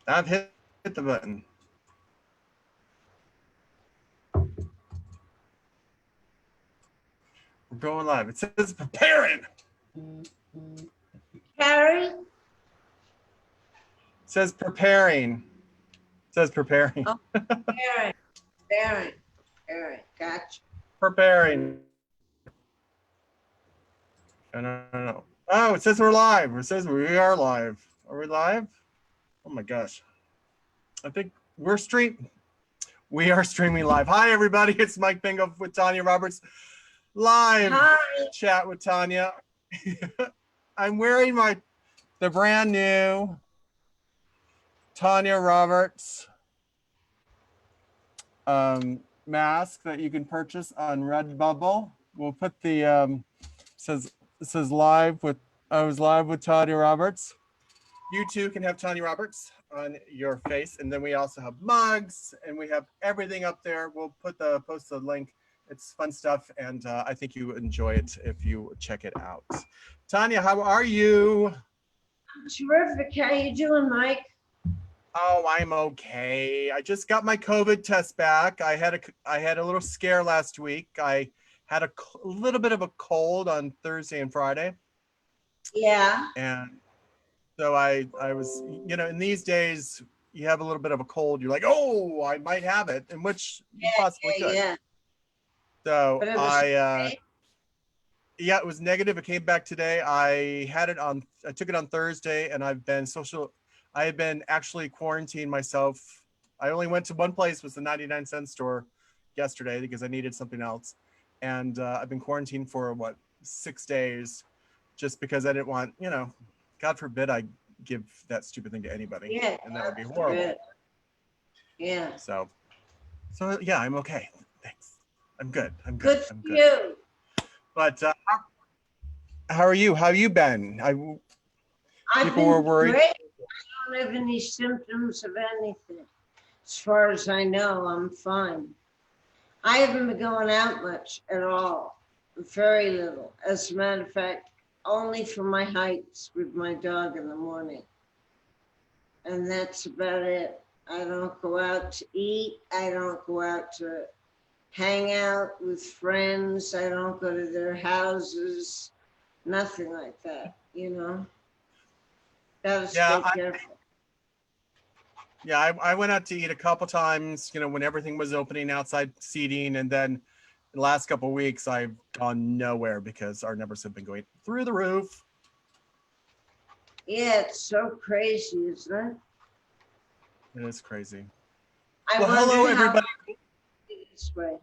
I've hit the button. We're going live. It says preparing. Carrie? It says preparing. It says preparing. Oh, Aaron, gotcha. Preparing. No. Oh, it says we're live. It says we are live. Are we live? Oh my gosh. I think we are streaming live. Hi everybody, it's Mike Pingel with Tanya Roberts. Live Hi. chat with Tanya. I'm wearing the brand new Tanya Roberts mask that you can purchase on Redbubble. We'll put the says live with I was live with Tanya Roberts. You too can have Tanya Roberts on your face, and then we also have mugs, and we have everything up there. We'll post the link. It's fun stuff, and I think you enjoy it if you check it out. Tanya, how are you? I'm terrific. How you doing, Mike? Oh, I'm okay. I just got my COVID test back. I had a little scare last week. I had a little bit of a cold on Thursday and Friday. Yeah. And so I was, in these days, you have a little bit of a cold. You're like, oh, I might have it, and which you possibly could. Yeah. So But it was yeah, it was negative. It came back today. I took it on Thursday, and I have been actually quarantined myself. I only went to one place, was the 99-cent store yesterday because I needed something else. And I've been quarantined for 6 days just because I didn't want, God forbid I give that stupid thing to anybody. Yeah. And that would be horrible. Good. Yeah. So yeah, I'm okay. Thanks. I'm good. Good for you. But how are you? How have you been? People were worried. Great. I don't have any symptoms of anything. As far as I know, I'm fine. I haven't been going out much at all. Very little. As a matter of fact, only for my hikes with my dog in the morning. And that's about it. I don't go out to eat. I don't go out to hang out with friends. I don't go to their houses. Nothing like that, Gotta stay careful. Yeah, I went out to eat a couple times, when everything was opening, outside seating, and then the last couple of weeks I've gone nowhere because our numbers have been going through the roof. Yeah, it's so crazy, isn't it? It is crazy. Well, hello everybody. This way.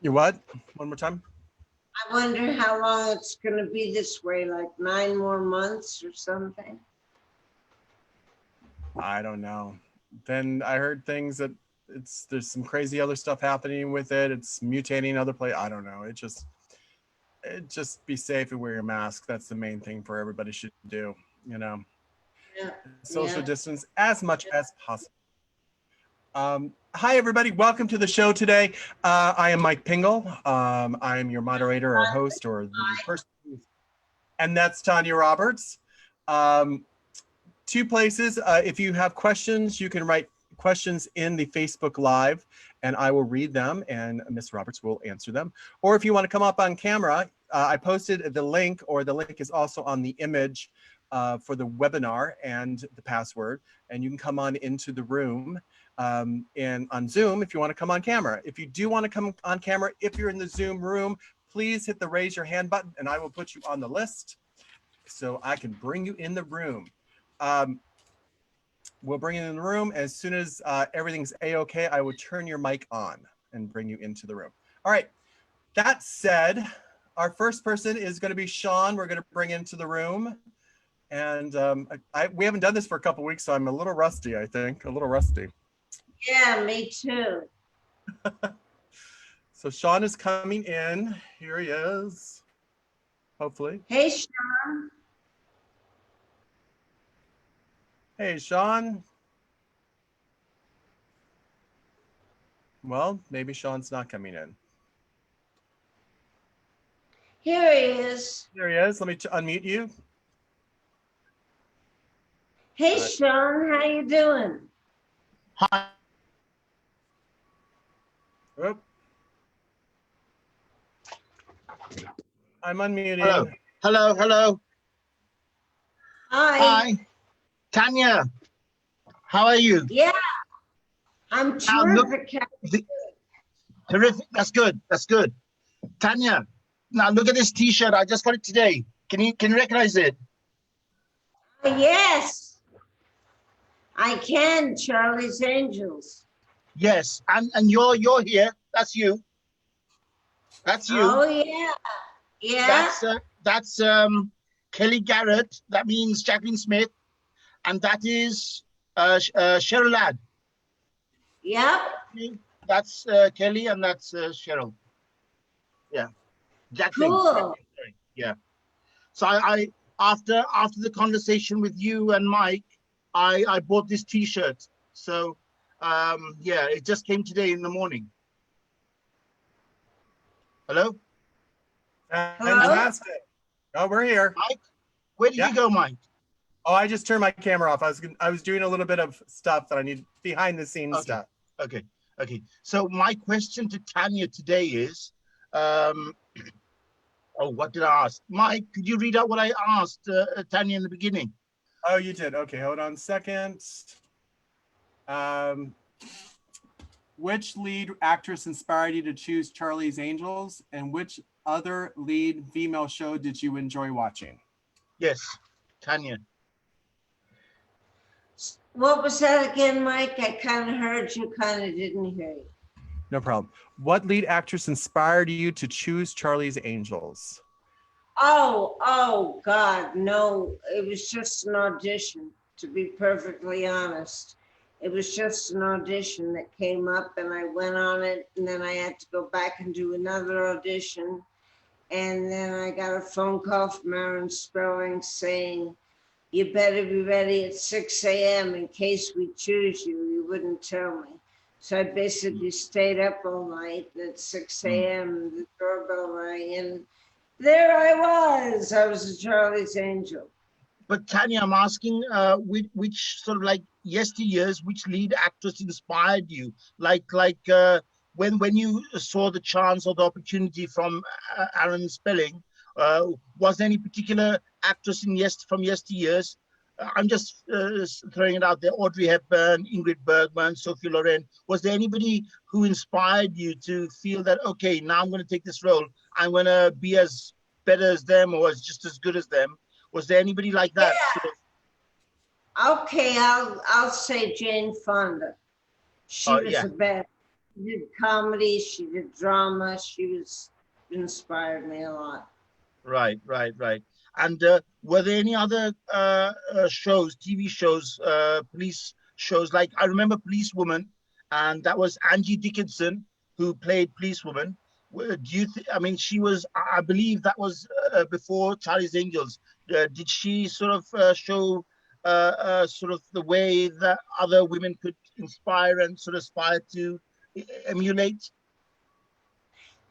You what? One more time? I wonder how long it's going to be this way, like 9 more months or something. I don't know. Then I heard things that there's some crazy other stuff happening with it. It's mutating other places. I don't know. It just be safe and wear your mask. That's the main thing for everybody should do, Yeah. Social distance as much as possible. Hi, everybody. Welcome to the show today. I am Mike Pingel. I am your moderator or host or the person. And that's Tanya Roberts. 2 places. If you have questions, you can write questions in the Facebook Live, and I will read them, and Miss Roberts will answer them. Or if you want to come up on camera, I posted the link, or the link is also on the image for the webinar and the password, and you can come on into the room and on Zoom if you want to come on camera. If you do want to come on camera, if you're in the Zoom room, please hit the raise your hand button, and I will put you on the list so I can bring you in the room. We'll bring you in the room as soon as everything's a-okay. I will turn your mic on and bring you into the room. All right. That said, our first person is going to be Sean. We're going to bring into the room, and we haven't done this for a couple weeks, so I'm a little rusty. I think a little rusty. Yeah, me too. So Sean is coming in. Here he is. Hopefully. Hey, Sean. Hey, Sean. Well, maybe Sean's not coming in. Here he is. There he is. Let me unmute you. Hey, Sean, how you doing? Hi. Oop. I'm unmuting. Hello. Hello. Hello. Hi. Hi. Tanya, how are you? Yeah, I'm Now look, terrific. terrific. That's good. That's good. Tanya, now look at this T-shirt. I just got it today. Can you recognize it? Yes, I can. Charlie's Angels. Yes. And you're here. That's you. That's you. Oh yeah, yeah, That's Kelly Garrett. That means Jacqueline Smith, and that is Cheryl Ladd. yep. That's Kelly, and that's Cheryl. Yeah. Jacqueline. Cool. Sorry. Yeah. So I after the conversation with you and Mike, I bought this T-shirt. So yeah, it just came today in the morning. Hello, Fantastic. Oh, we're here. Mike. Where did you go, Mike? Oh, I just turned my camera off. I was doing a little bit of stuff that I need behind the scenes stuff. Okay. So my question to Tanya today is, oh, what did I ask? Mike, could you read out what I asked Tanya in the beginning? Oh, you did. Okay, hold on a second. Which lead actress inspired you to choose Charlie's Angels, and which other lead female show did you enjoy watching? Yes, Tanya. What was that again, Mike? I kind of heard you, kind of didn't hear you. No problem. What lead actress inspired you to choose Charlie's Angels? Oh, God, no. It was just an audition, to be perfectly honest. It was just an audition that came up and I went on it, and then I had to go back and do another audition. And then I got a phone call from Aaron Spelling saying, you better be ready at 6 a.m. in case we choose you. You wouldn't tell me. So I basically stayed up all night, and at 6 a.m. the doorbell rang, and there I was. I was a Charlie's Angel. But Tanya, I'm asking, which sort of like yesteryears, which lead actress inspired you? When you saw the chance or the opportunity from Aaron Spelling, was there any particular actress from yesteryears? I'm just throwing it out there. Audrey Hepburn, Ingrid Bergman, Sophie Loren. Was there anybody who inspired you to feel that, okay, now I'm going to take this role. I'm going to be as better as them or as just as good as them? Was there anybody like that? Yeah. Sort of? Okay, I'll say Jane Fonda. She was the best. She did comedy, she did drama, inspired me a lot. Right. And were there any other shows, TV shows, police shows? Like I remember Policewoman, and that was Angie Dickinson who played Policewoman. Do you? I mean, she was. I believe that was before Charlie's Angels. Did she sort of show sort of the way that other women could inspire and sort of aspire to emulate?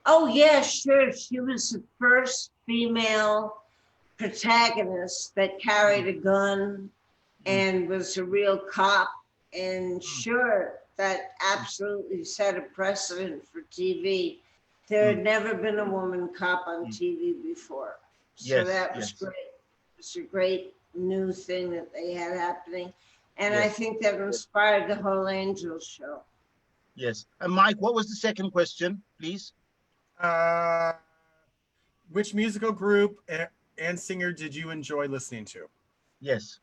Oh, yeah, sure. She was the first female protagonist that carried a gun and was a real cop. And sure, that absolutely set a precedent for TV. There had never been a woman cop on TV before. So that was great. It was a great new thing that they had happening. And I think that inspired the whole Angels show. Yes. And Mike, what was the second question, please? Which musical group and singer did you enjoy listening to? Yes.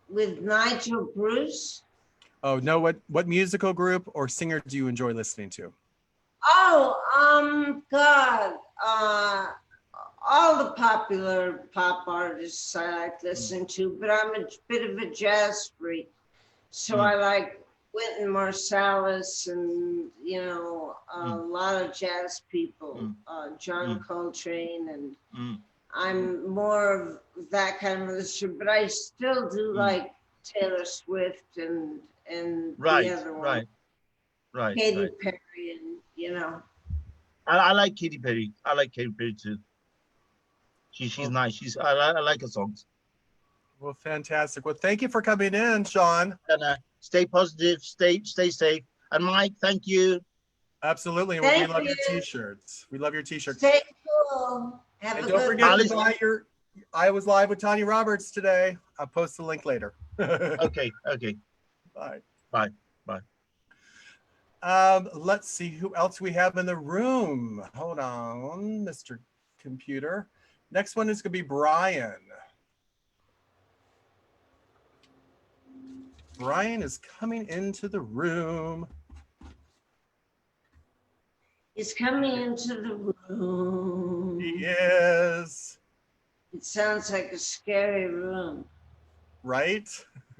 With Nigel Bruce? Oh, no, what musical group or singer do you enjoy listening to? Oh, God. All the popular pop artists I like listening to, but I'm a bit of a jazz freak. So I like Wynton Marsalis and, a lot of jazz people, John Coltrane, and I'm more of that kind of listener, but I still do like Taylor Swift and the other one. Right. Katy Perry, and I like Katy Perry. I like Katy Perry too. She's nice. I like her songs. Well, fantastic. Well, thank you for coming in, Sean. And stay positive, stay safe. And Mike, thank you. Absolutely. And we Thank love you. your t-shirts. We love your t-shirts. Stay cool. Have And a don't good forget one. to buy your I Was Live with Tanya Roberts today. I'll post the link later. Okay. Bye. Bye. Let's see who else we have in the room. Hold on, Mr. Computer. Next one is going to be Brian. Brian is coming into the room. He's coming into the room. He is. It sounds like a scary room. Right?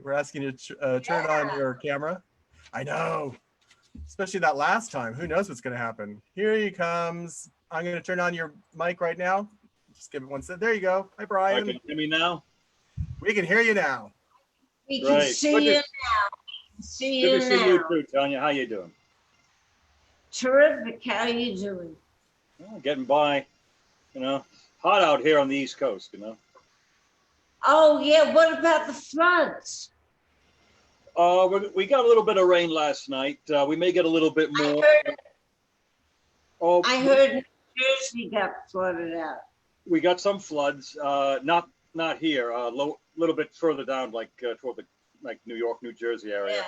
We're asking you to turn on your camera. I know. Especially that last time. Who knows what's going to happen? Here he comes. I'm going to turn on your mic right now. Just give it one second. There you go. Hi, Brian. Can you hear me now? We can hear you now. We can Right. see Good you to- now. See Good you to see you now. too, Tanya. How you doing? Terrific. How you doing? Oh, getting by. You know, hot out here on the East Coast. You know. Oh yeah. What about the floods? We got a little bit of rain last night. We may get a little bit more. I heard New Jersey got flooded out. We got some floods. Not here. Little bit further down, like toward the New York, New Jersey area. Yeah.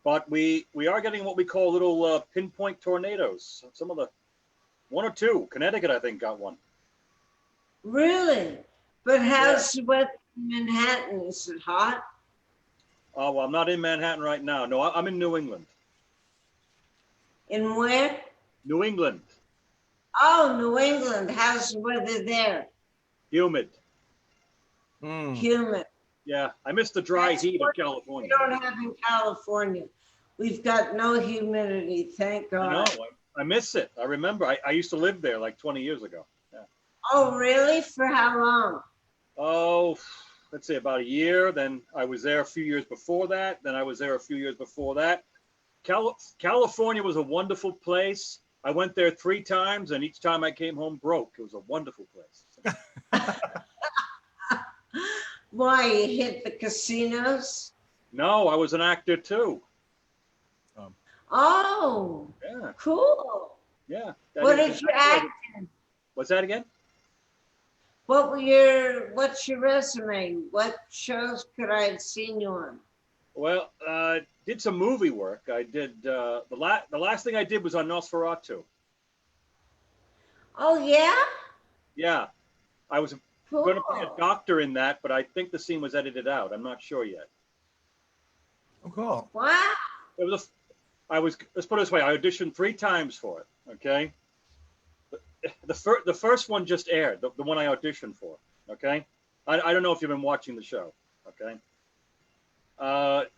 But we are getting what we call little pinpoint tornadoes. Some of the one or two. Connecticut, I think, got one. Really? But how's the weather in Manhattan? Is it hot? Oh, well, I'm not in Manhattan right now. No, I'm in New England. In where? New England. Oh, New England. How's the weather there? Humid. Mm. Humid. Yeah, I miss the dry That's heat of what we California. don't have in California. We've got no humidity, thank I know. God. I miss it. I remember. I used to live there like 20 years ago. Yeah. Oh, really? For how long? Oh, let's say about a year. Then I was there a few years before that. Then I was there a few years before that. California was a wonderful place. I went there 3 times, and each time I came home broke. It was a wonderful place. Why, you hit the casinos? No, I was an actor too. Oh, Yeah, cool. yeah. What did you act in? What's that again? What's your resume? What shows could I have seen you on? Well, did some movie work. I did the last thing I did was on Nosferatu. Oh, yeah? Yeah, I was Cool. going to play a doctor in that, but I think the scene was edited out. I'm not sure yet. Oh, cool. Wow. It was let's put it this way. I auditioned 3 times for it. Okay. The first one just aired. The one I auditioned for. Okay. I don't know if you've been watching the show. Okay.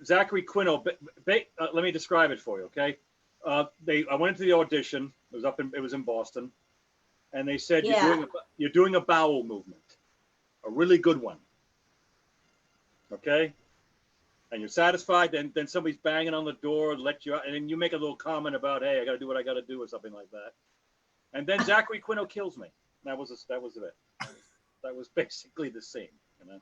Zachary Quino. Let me describe it for you. Okay. I went into the audition. It was in Boston, and they said you're doing a bowel movement, a really good one. Okay. And you're satisfied, then somebody's banging on the door, let you out, and then you make a little comment about, hey, I got to do what I got to do, or something like that. And then Zachary Quino kills me. That was it. That was basically the scene. You know.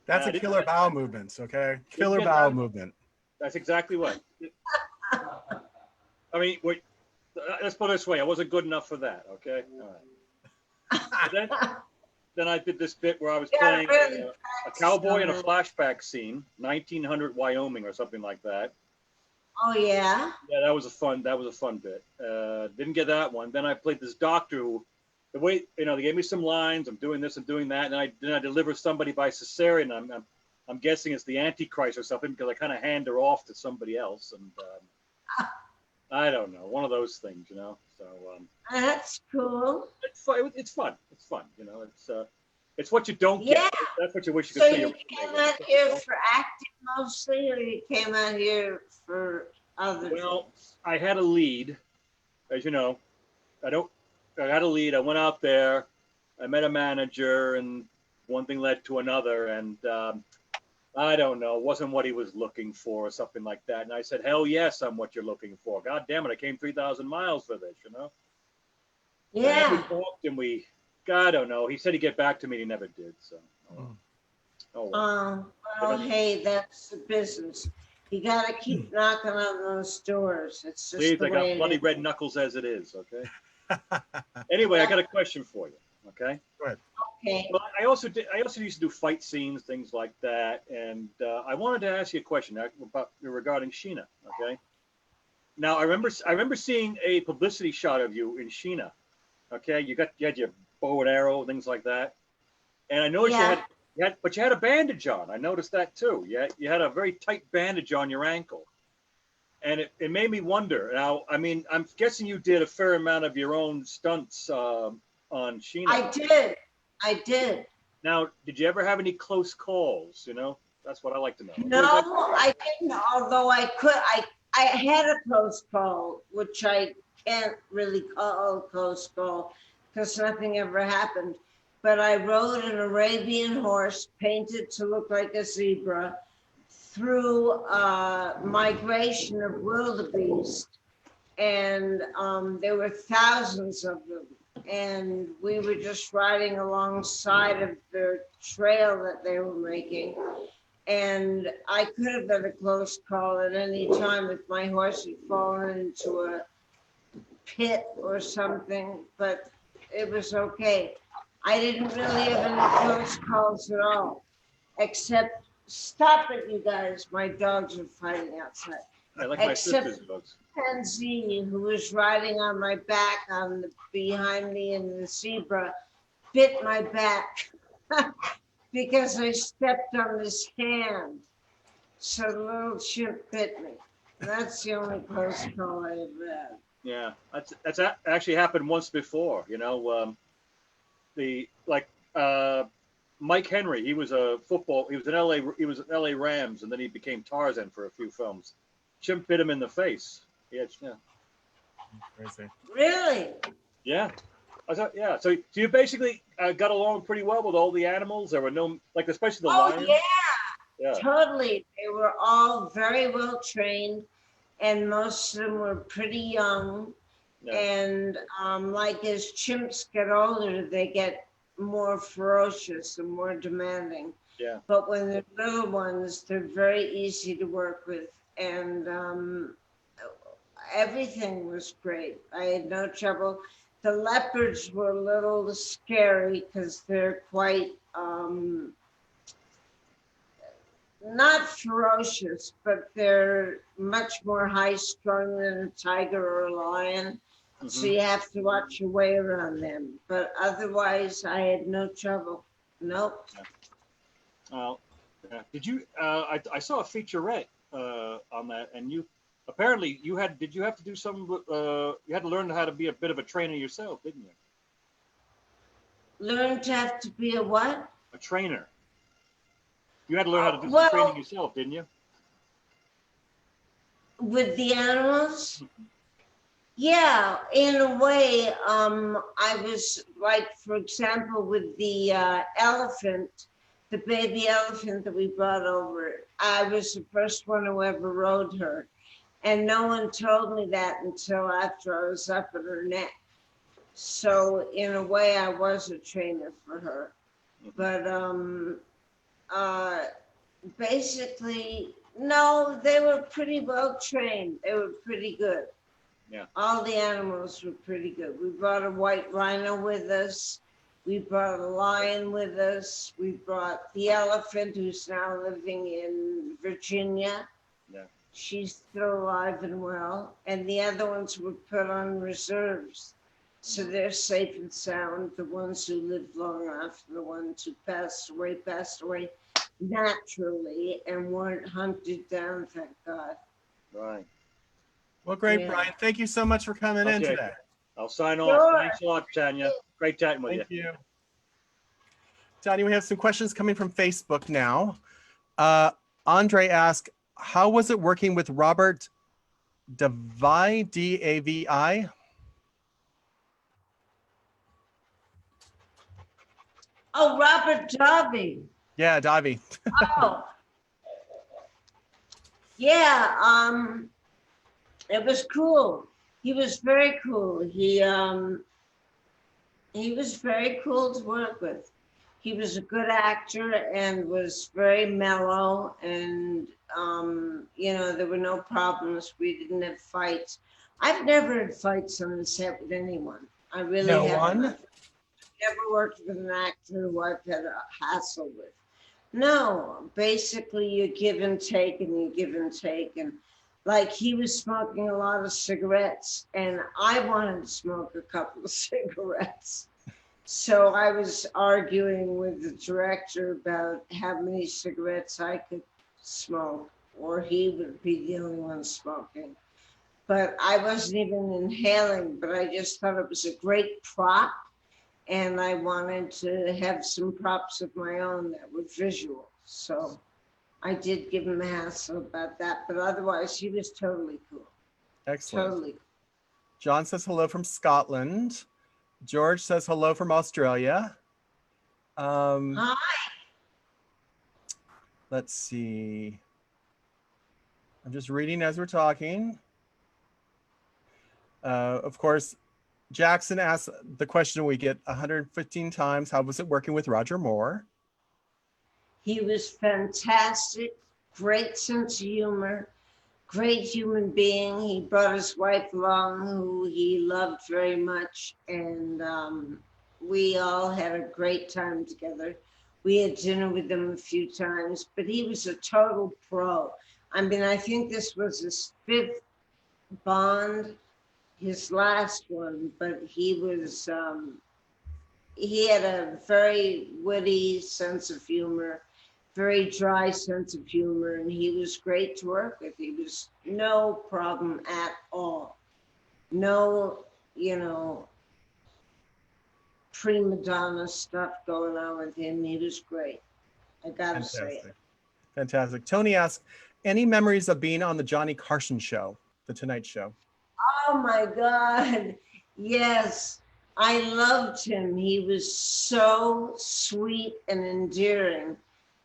That's a killer bowel movement, okay? Killer bowel movement. That's exactly what. I mean, let's put it this way. I wasn't good enough for that, okay? All right. Then I did this bit where I was playing a cowboy in a flashback scene, 1900 Wyoming or something like that. Oh, yeah? Yeah, that was a fun bit. Didn't get that one. Then I played this doctor who, the way, they gave me some lines, I'm doing this and doing that, and then I deliver somebody by cesarean. I'm guessing it's the Antichrist or something, because I kind of hand her off to somebody else, and I don't know, one of those things, So That's cool. it's fun. It's fun. It's what you don't get. Yeah. That's what you wish you So could you see. came out here for acting mostly, or you came out here for other Well, things? I had a lead, as you know. I had a lead. I went out there. I met a manager, and one thing led to another, and I don't know, wasn't what he was looking for or something like that. And I said, hell yes, I'm what you're looking for. God damn it, I came 3,000 miles for this, Yeah. And we talked, and I don't know. He said he'd get back to me, and he never did. So. Oh, well. Well, hey, that's the business. You gotta keep knocking on those doors. It's just Please, the I got way bloody it is. red knuckles as it is, okay? Anyway, I got a question for you, okay? Go ahead. Okay. Well, I also used to do fight scenes, things like that, and I wanted to ask you a question regarding Sheena, okay? Now, I remember seeing a publicity shot of you in Sheena, okay? You had your bow and arrow, things like that, and I noticed Yeah. but you had a bandage on. I noticed that too. You had a very tight bandage on your ankle. And it made me wonder. Now, I mean, I'm guessing you did a fair amount of your own stunts on Sheena. I did. Now, did you ever have any close calls? You know, that's what I like to know. No, I didn't, although I had a close call, which I can't really call a close call because nothing ever happened. But I rode an Arabian horse painted to look like a zebra through a migration of wildebeest, and there were thousands of them. And we were just riding alongside of the trail that they were making. And I could have been a close call at any time if my horse had fallen into a pit or something, but it was okay. I didn't really have any close calls at all, except, stop it, you guys, my dogs are fighting outside. I like my Except sister's dogs. Pansy, who was riding on my back behind me in the zebra, bit my back because I stepped on his hand. So the little chimp bit me. That's the only close call I ever had. Yeah, that's actually happened once before. You know, Mike Henry. He was He was in LA Rams, and then he became Tarzan for a few films. Chimp bit him in the face. Yeah. Crazy. Really? Yeah. Yeah. So you basically got along pretty well with all the animals. There were no, like, especially the lions. Yeah, Yeah. totally. They were all very well trained, and most of them were pretty young. Yeah. And like as chimps get older, they get more ferocious and more demanding. Yeah. But when they're little ones, they're very easy to work with. And everything was great. I had no trouble. The leopards were a little scary because they're quite not ferocious, but they're much more high strung than a tiger or a lion. So you have to watch your way around them. But otherwise, I had no trouble. Nope. Well, did you? I saw a featurette on that, and you apparently did you have to do some? You had to learn how to be a bit of a trainer yourself, didn't you? Learn to have to be a what? A trainer. You had to learn how to do Well, some training yourself, didn't you? With the animals? Yeah, in a way. I was like, for example, with the elephant, the baby elephant that we brought over, I was the first one who ever rode her. And no one told me that until after I was up at her neck. So in a way, I was a trainer for her. But basically, no, they were pretty well trained. They were pretty good. Yeah. All the animals were pretty good. We brought a white rhino with us. We brought a lion with us. We brought the elephant, who's now living in Virginia. Yeah. She's still alive and well. And the other ones were put on reserves. So they're safe and sound. The ones who lived long enough, the ones who passed away naturally and weren't hunted down, thank God. Right. Well, great, Yeah. Brian. Thank you so much for coming in Okay. today. I'll sign off. Sure. Thanks a lot, Tanya. Great chatting with you. Thank you. Tanya, we have some questions coming from Facebook now. Andre asked, how was it working with Robert Davi, D-A-V-I? Oh, Robert Davi. Yeah, Davi. Oh. Yeah, it was cool. He was very cool. He was very cool to work with. He was a good actor and was very mellow, and you know, there were no problems. We didn't have fights. I've never had fights on the set with anyone. I really No haven't. one? I've never worked with an actor who I've had a hassle with. No, basically you give and take and you give and take. And like he was smoking a lot of cigarettes and I wanted to smoke a couple of cigarettes. So I was arguing with the director about how many cigarettes I could smoke, or he would be the only one smoking. But I wasn't even inhaling, but I just thought it was a great prop. And I wanted to have some props of my own that were visual. So I did give him a hassle about that, but otherwise he was totally cool. Excellent. Totally. John says hello from Scotland. George says hello from Australia. Hi. Let's see. I'm just reading as we're talking. Of course, Jackson asked the question we get 115 times. How was it working with Roger Moore? He was fantastic, great sense of humor, great human being. He brought his wife along, who he loved very much, and we all had a great time together. We had dinner with him a few times, but he was a total pro. I mean, I think this was his 5th Bond, his last one, but he was, he had a very witty sense of humor, very dry sense of humor, and he was great to work with. He was no problem at all. No, you know, prima donna stuff going on with him. He was great. I gotta say it. Fantastic. Tony asked, any memories of being on the Johnny Carson show, the Tonight Show? Oh my God. Yes. I loved him. He was so sweet and endearing.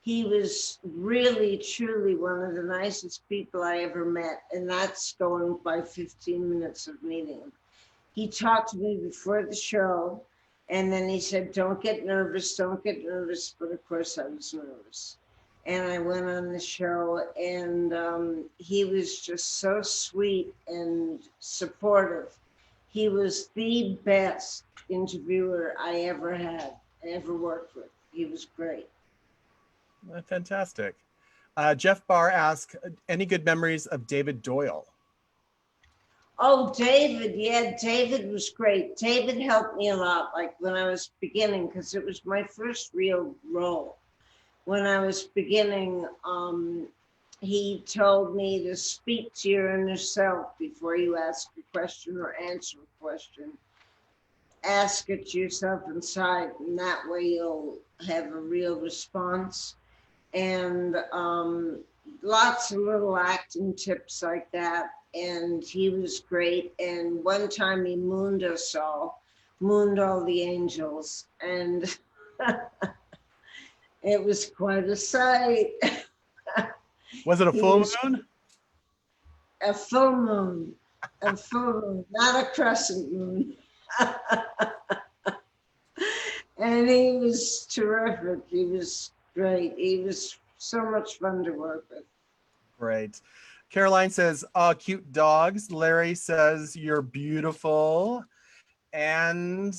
He was really, truly one of the nicest people I ever met. And that's going by 15 minutes of meeting him. He talked to me before the show. And then he said, don't get nervous, don't get nervous. But of course I was nervous. And I went on the show, and he was just so sweet and supportive. He was the best interviewer I ever had, ever worked with. He was great. Fantastic. Jeff Barr asked, any good memories of David Doyle? Oh, David, yeah, David was great. David helped me a lot, like when I was beginning, because it was my first real role. When I was beginning, he told me to speak to your inner self before you ask a question or answer a question. Ask it to yourself inside, and that way you'll have a real response. And lots of little acting tips like that. And he was great. And one time he mooned us all, mooned all the angels. And it was quite a sight. Was it a full moon? A full moon, not a crescent moon. And he was terrific. He was great. He was so much fun to work with. Great. Caroline says, oh, cute dogs. Larry says, you're beautiful. And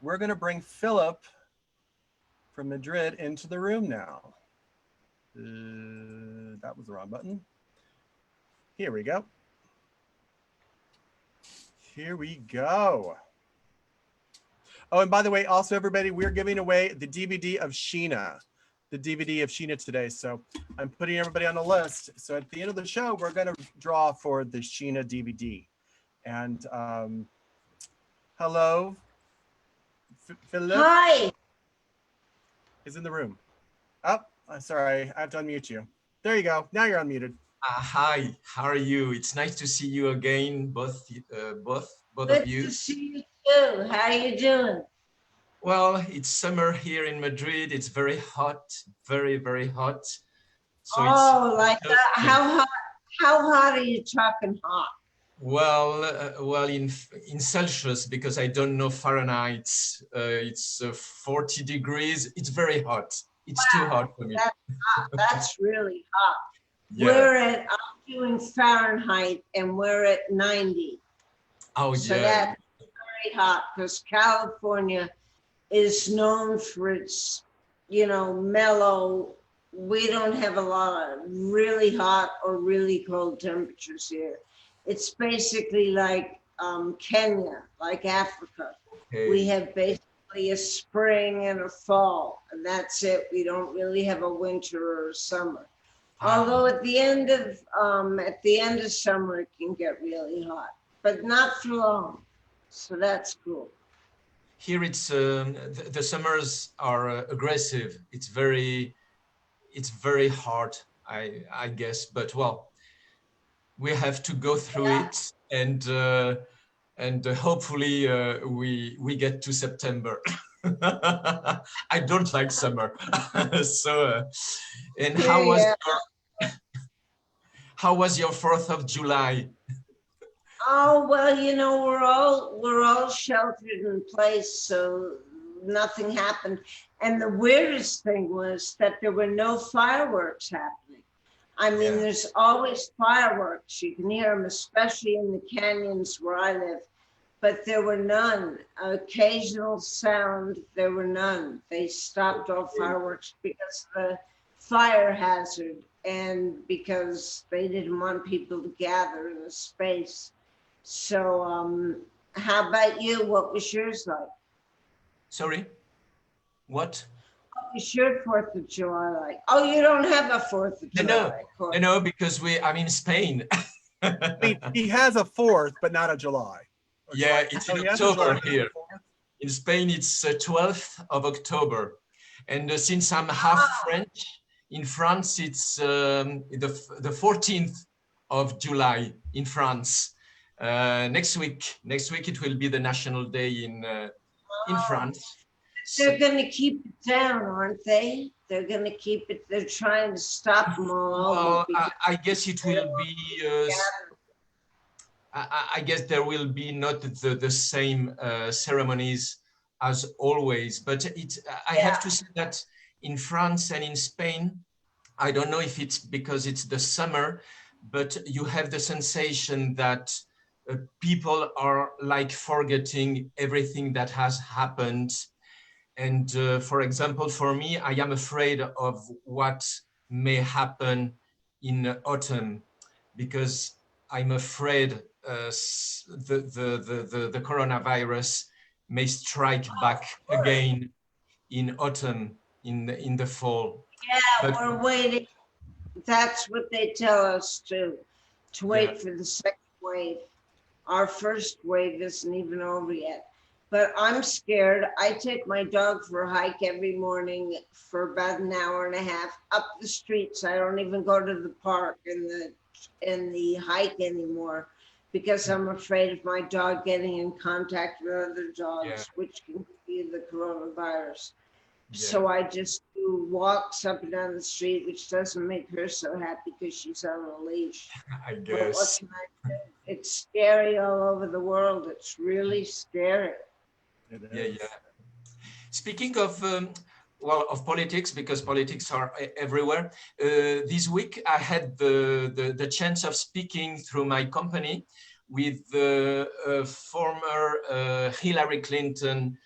we're going to bring Philip from Madrid into the room now. That was the wrong button. Here we go. Here we go. Oh, and by the way, also everybody, we're giving away the DVD of Sheena, today. So I'm putting everybody on the list. So at the end of the show, we're going to draw for the Sheena DVD. And hello, Philip. Hi. Is in the room. Oh, I'm sorry, I have to unmute you. There you go. Now you're unmuted. Hi, how are you? It's nice to see you again, both Good of you. to see you too. How are you doing? Well, it's summer here in Madrid. It's very hot, very, very hot. So oh, like it's how hot are you talking hot? Well, in Celsius, because I don't know Fahrenheit, it's 40 degrees. It's very hot. It's too hot for me. That's hot. That's really hot. Yeah. I'm doing Fahrenheit and we're at 90. Oh, So yeah. that's very hot because California is known for its, mellow. We don't have a lot of really hot or really cold temperatures here. It's basically like Kenya, like Africa. We Okay. have basically a spring and a fall, and that's it. We don't really have a winter or a summer. Although at the end of summer it can get really hot, but not for long. So that's cool. Here it's the summers are aggressive. It's very hard, I guess. But well, we have to go through it, and hopefully we get to September. I don't like summer. So and Yeah. how was your 4th of July? Oh well, we're all sheltered in place, so nothing happened. And the weirdest thing was that there were no fireworks happening. I mean, Yeah. there's always fireworks. You can hear them, especially in the canyons where I live. But there were none. Occasional sound, there were none. They stopped all fireworks because of the fire hazard and because they didn't want people to gather in a space. So, how about you? What was yours like? Sorry, what? What was your 4th of July like? Oh, you don't have a 4th of July. No, because I'm in Spain. I mean, he has a 4th, but not a July. Or Yeah, July. it's Oh, in he has a October July here. 4th? In Spain, it's 12th of October. And since I'm half French, in France, it's the 14th of July in France. Next week it will be the National Day in France. They're going to keep it down, aren't they? They're going to keep it. They're trying to stop them all over. Well, I guess it will be. I guess there will be not the same ceremonies as always, but I have to say that in France and in Spain, I don't know if it's because it's the summer, but you have the sensation that people are like forgetting everything that has happened. And for example, for me, I am afraid of what may happen in autumn because I'm afraid the coronavirus may strike back again in autumn, in the fall. Yeah, but we're waiting. That's what they tell us to wait for the second wave. Our first wave isn't even over yet. But I'm scared. I take my dog for a hike every morning for about an hour and a half up the streets. I don't even go to the park in the hike anymore because I'm afraid of my dog getting in contact with other dogs, which can be the coronavirus. So I just do walks up and down the street, which doesn't make her so happy because she's on a leash. I But what guess. can I do? It's scary all over the world. It's really scary. Yeah. Speaking of of politics, because politics are everywhere. This week I had the chance of speaking through my company with the former Hillary Clinton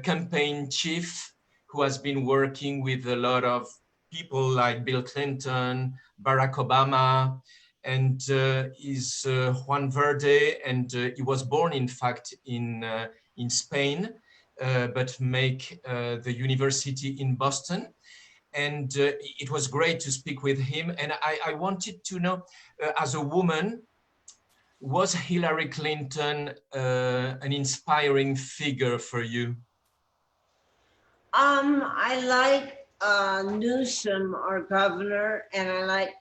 campaign chief, who has been working with a lot of people like Bill Clinton, Barack Obama, and is Juan Verde, and he was born, in fact, in Spain, but make the university in Boston. And it was great to speak with him. And I wanted to know, as a woman, was Hillary Clinton an inspiring figure for you? I like Newsom, our governor, and I like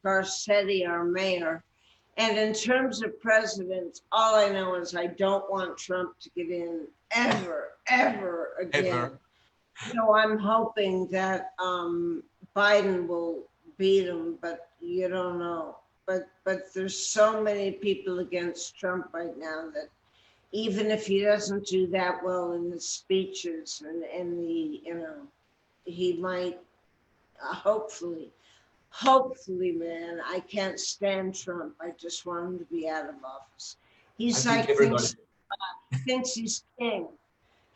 Garcetti, our mayor. And in terms of presidents, all I know is I don't want Trump to get in ever again. Ever. So I'm hoping that Biden will beat him, but you don't know. but there's so many people against Trump right now that even if he doesn't do that well in the speeches and the, he might, hopefully, man, I can't stand Trump. I just want him to be out of office. He's I think everybody. thinks he's king,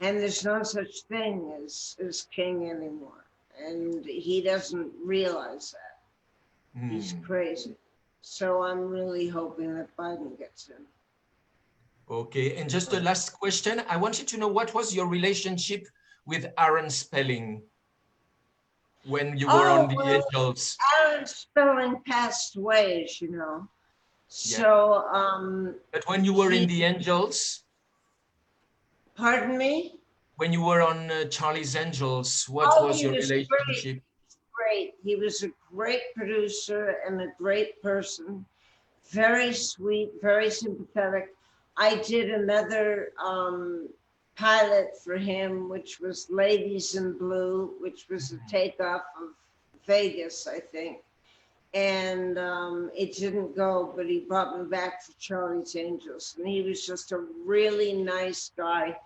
and there's no such thing as king anymore. And he doesn't realize that. He's crazy. So I'm really hoping that Biden gets in. Okay, and just a last question. I wanted to know, what was your relationship with Aaron Spelling when you were on the Angels? Aaron Spelling passed away, as you know. So, but when you were in the Angels? Pardon me? When you were on Charlie's Angels, what was your relationship? Great. He was a great producer and a great person. Very sweet, very sympathetic. I did another pilot for him, which was Ladies in Blue, which was a takeoff of Vegas, I think. And it didn't go, but he brought me back for Charlie's Angels. And he was just a really nice guy,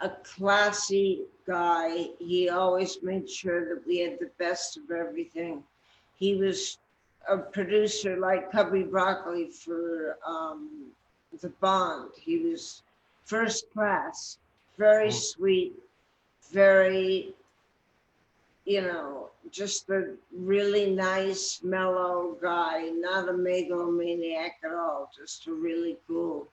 a classy guy. He always made sure that we had the best of everything. He was a producer like Cubby Broccoli for the Bond. He was first class, very sweet, very, just a really nice, mellow guy, not a megalomaniac at all, just a really cool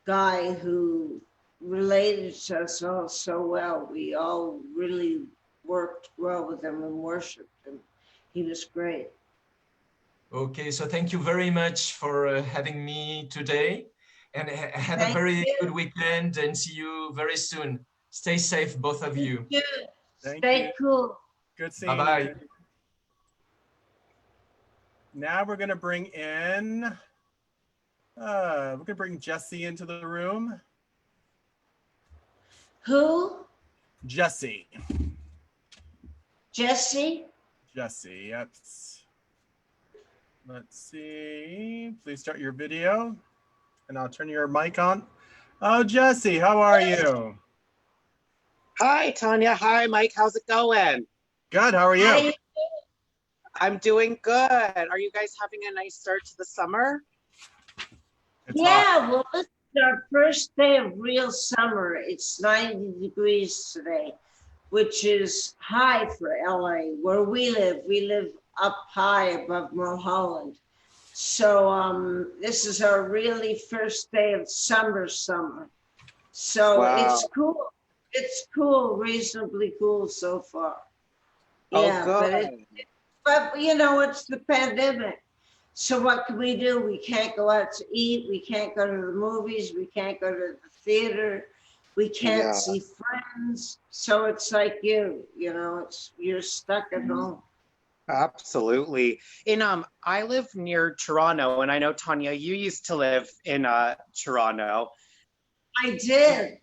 guy who related to us all so well. We all really worked well with him and worshiped him. He was great. Okay, so thank you very much for having me today, and have a very good weekend, and see you very soon. Stay safe, both of you. Stay cool. Good seeing Bye-bye. you. Now we're gonna bring in, we're gonna bring Jesse into the room. Who? Jesse. Jesse? Jesse, yep. Let's see. Please start your video, and I'll turn your mic on. Oh, Jesse, how are you? Hi, Tanya. Hi, Mike. How's it going? Good. How are you? Hi. I'm doing good. Are you guys having a nice start to the summer? It's hot. Well, this is our first day of real summer. It's 90 degrees today, which is high for LA. Where we live up high above Mulholland. So this is our really first day of summer. So It's cool. It's cool, reasonably cool so far. Yeah, good. but it's the pandemic. So what can we do? We can't go out to eat. We can't go to the movies. We can't go to the theater. We can't see friends. So it's like you're stuck at home. Absolutely. I live near Toronto, and I know, Tanya, you used to live in Toronto. I did.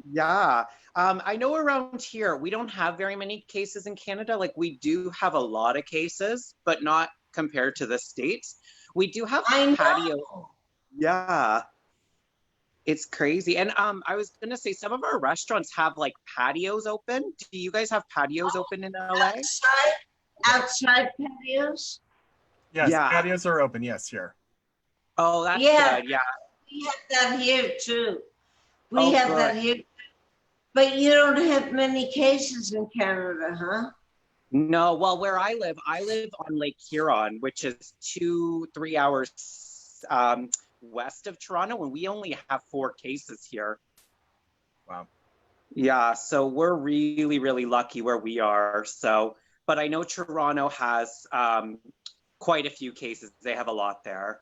Yeah. I know around here, we don't have very many cases in Canada. Like, we do have a lot of cases, but not compared to the States. We do have patio. Yeah. It's crazy. And I was going to say, some of our restaurants have like patios open. Do you guys have patios open in LA? Outside patios? Yes, patios are open. Yes, here. Oh, that's good. Yeah. We have that here too. We have that here. But you don't have many cases in Canada, huh? No. Well, where I live on Lake Huron, which is 2-3 hours west of Toronto, and we only have 4 cases here. Wow. Yeah, so we're really, really lucky where we are. So, but I know Toronto has quite a few cases. They have a lot there.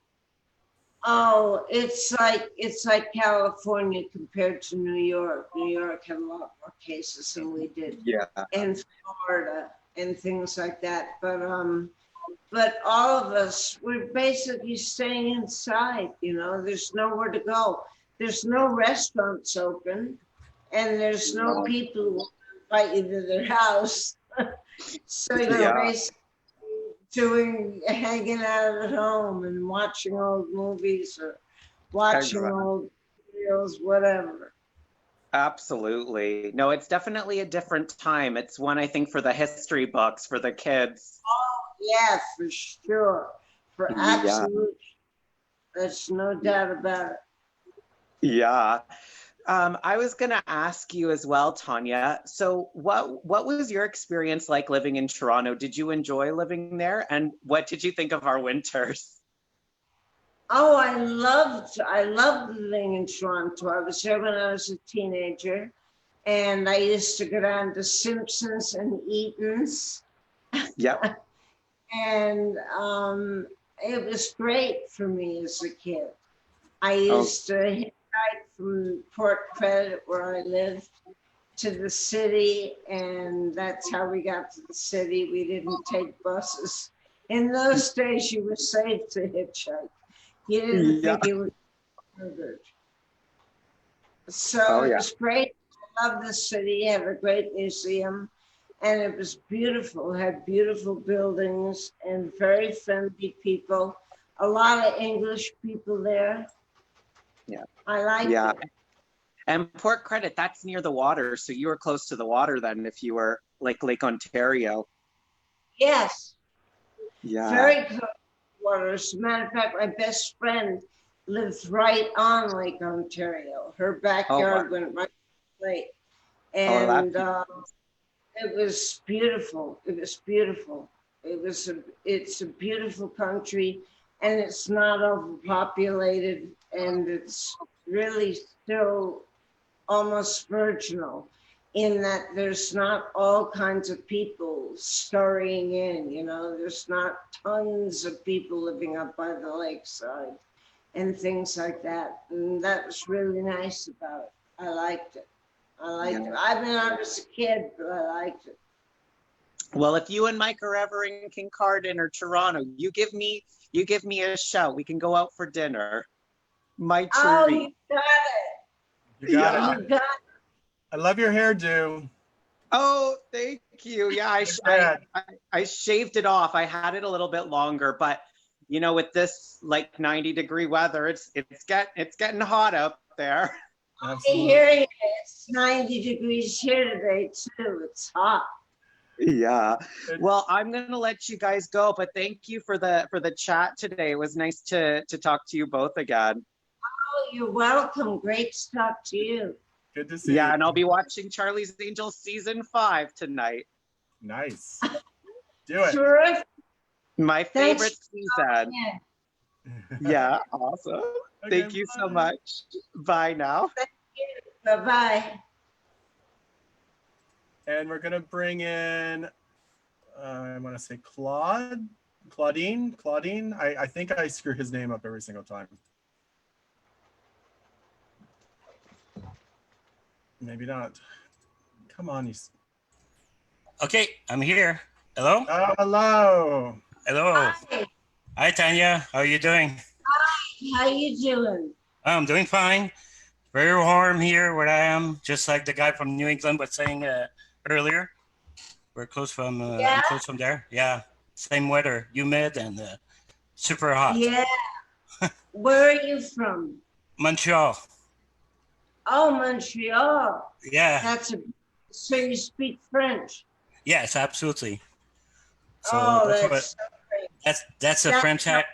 Oh, it's like California compared to New York. New York had a lot more cases than we did. Yeah. And Florida and things like that. But all of us, we're basically staying inside, there's nowhere to go. There's no restaurants open, and there's no people who invite you to their house. So you're basically hanging out at home and watching old movies or watching Exactly. old videos, whatever. Absolutely. No, it's definitely a different time. It's one, I think, for the history books for the kids. Yeah, for sure. For Yeah. absolute, there's no doubt about it. Yeah. I was going to ask you as well, Tanya. So, what was your experience like living in Toronto? Did you enjoy living there? And what did you think of our winters? Oh, I loved living in Toronto. I was there when I was a teenager, and I used to go down to Simpsons and Eaton's, Yep. and it was great for me as a kid. I Oh, used to hitchhike from Port Credit, where I lived, to the city, and that's how we got to the city. We didn't take buses. In those days, you were safe to hitchhike. You didn't yeah. think you would be murdered. So Oh, it yeah. was great. I love the city, had a great museum, and it was beautiful. It had beautiful buildings and very friendly people. A lot of English people there. Yeah. I liked Yeah. it. And Port Credit, that's near the water. So you were close to the water then if you were like Lake Ontario. Yes, Yeah. very close to water. As a matter of fact, my best friend lived right on Lake Ontario. Her Oh, wow. backyard went right to the lake. Oh, And that's it was beautiful. It was beautiful. It's a beautiful country, and it's not overpopulated, and it's really still almost virginal in that there's not all kinds of people scurrying in, there's not tons of people living up by the lakeside and things like that. And that was really nice about it. I liked it. I mean, I was a kid, but I liked it. Well, if you and Mike are ever in Kincardine or Toronto, you give me a shout. We can go out for dinner. My Oh, treat. you got it. You got Yeah. it. You got I love your hairdo. Oh, thank you. Yeah, I shaved it off. I had it a little bit longer, but with this like 90-degree weather, it's getting hot up there. I Absolutely. hear you. It's 90 degrees here today, too. It's hot. Yeah. Well, I'm gonna let you guys go, but thank you for the chat today. It was nice to talk to you both again. Oh, you're welcome. Great to talk to you. Good to see Yeah, you. and I'll be watching Charlie's Angels season 5 tonight. Nice. Do it. Terrific. My Thanks. favorite season. Yeah. Yeah, awesome. Okay, Thank you so bye. much. Bye now. Bye-bye. And we're gonna bring in, I want to say Claudine. I think I screw his name up every single time. Maybe not. Come on, you. Okay, I'm here. Hello? Oh, hello. Hello. Hi. Hi, Tanya. How are you doing? How you doing? I'm doing fine. Very warm here where I am, just like the guy from New England was saying earlier. We're close from, Yeah? I'm close from there. Yeah, same weather, humid and super hot. Yeah. Where are you from? Montreal. Oh, Montreal. Yeah. So you speak French? Yes, absolutely. So Oh, that's that's what, so great. that's a That's French not- hat.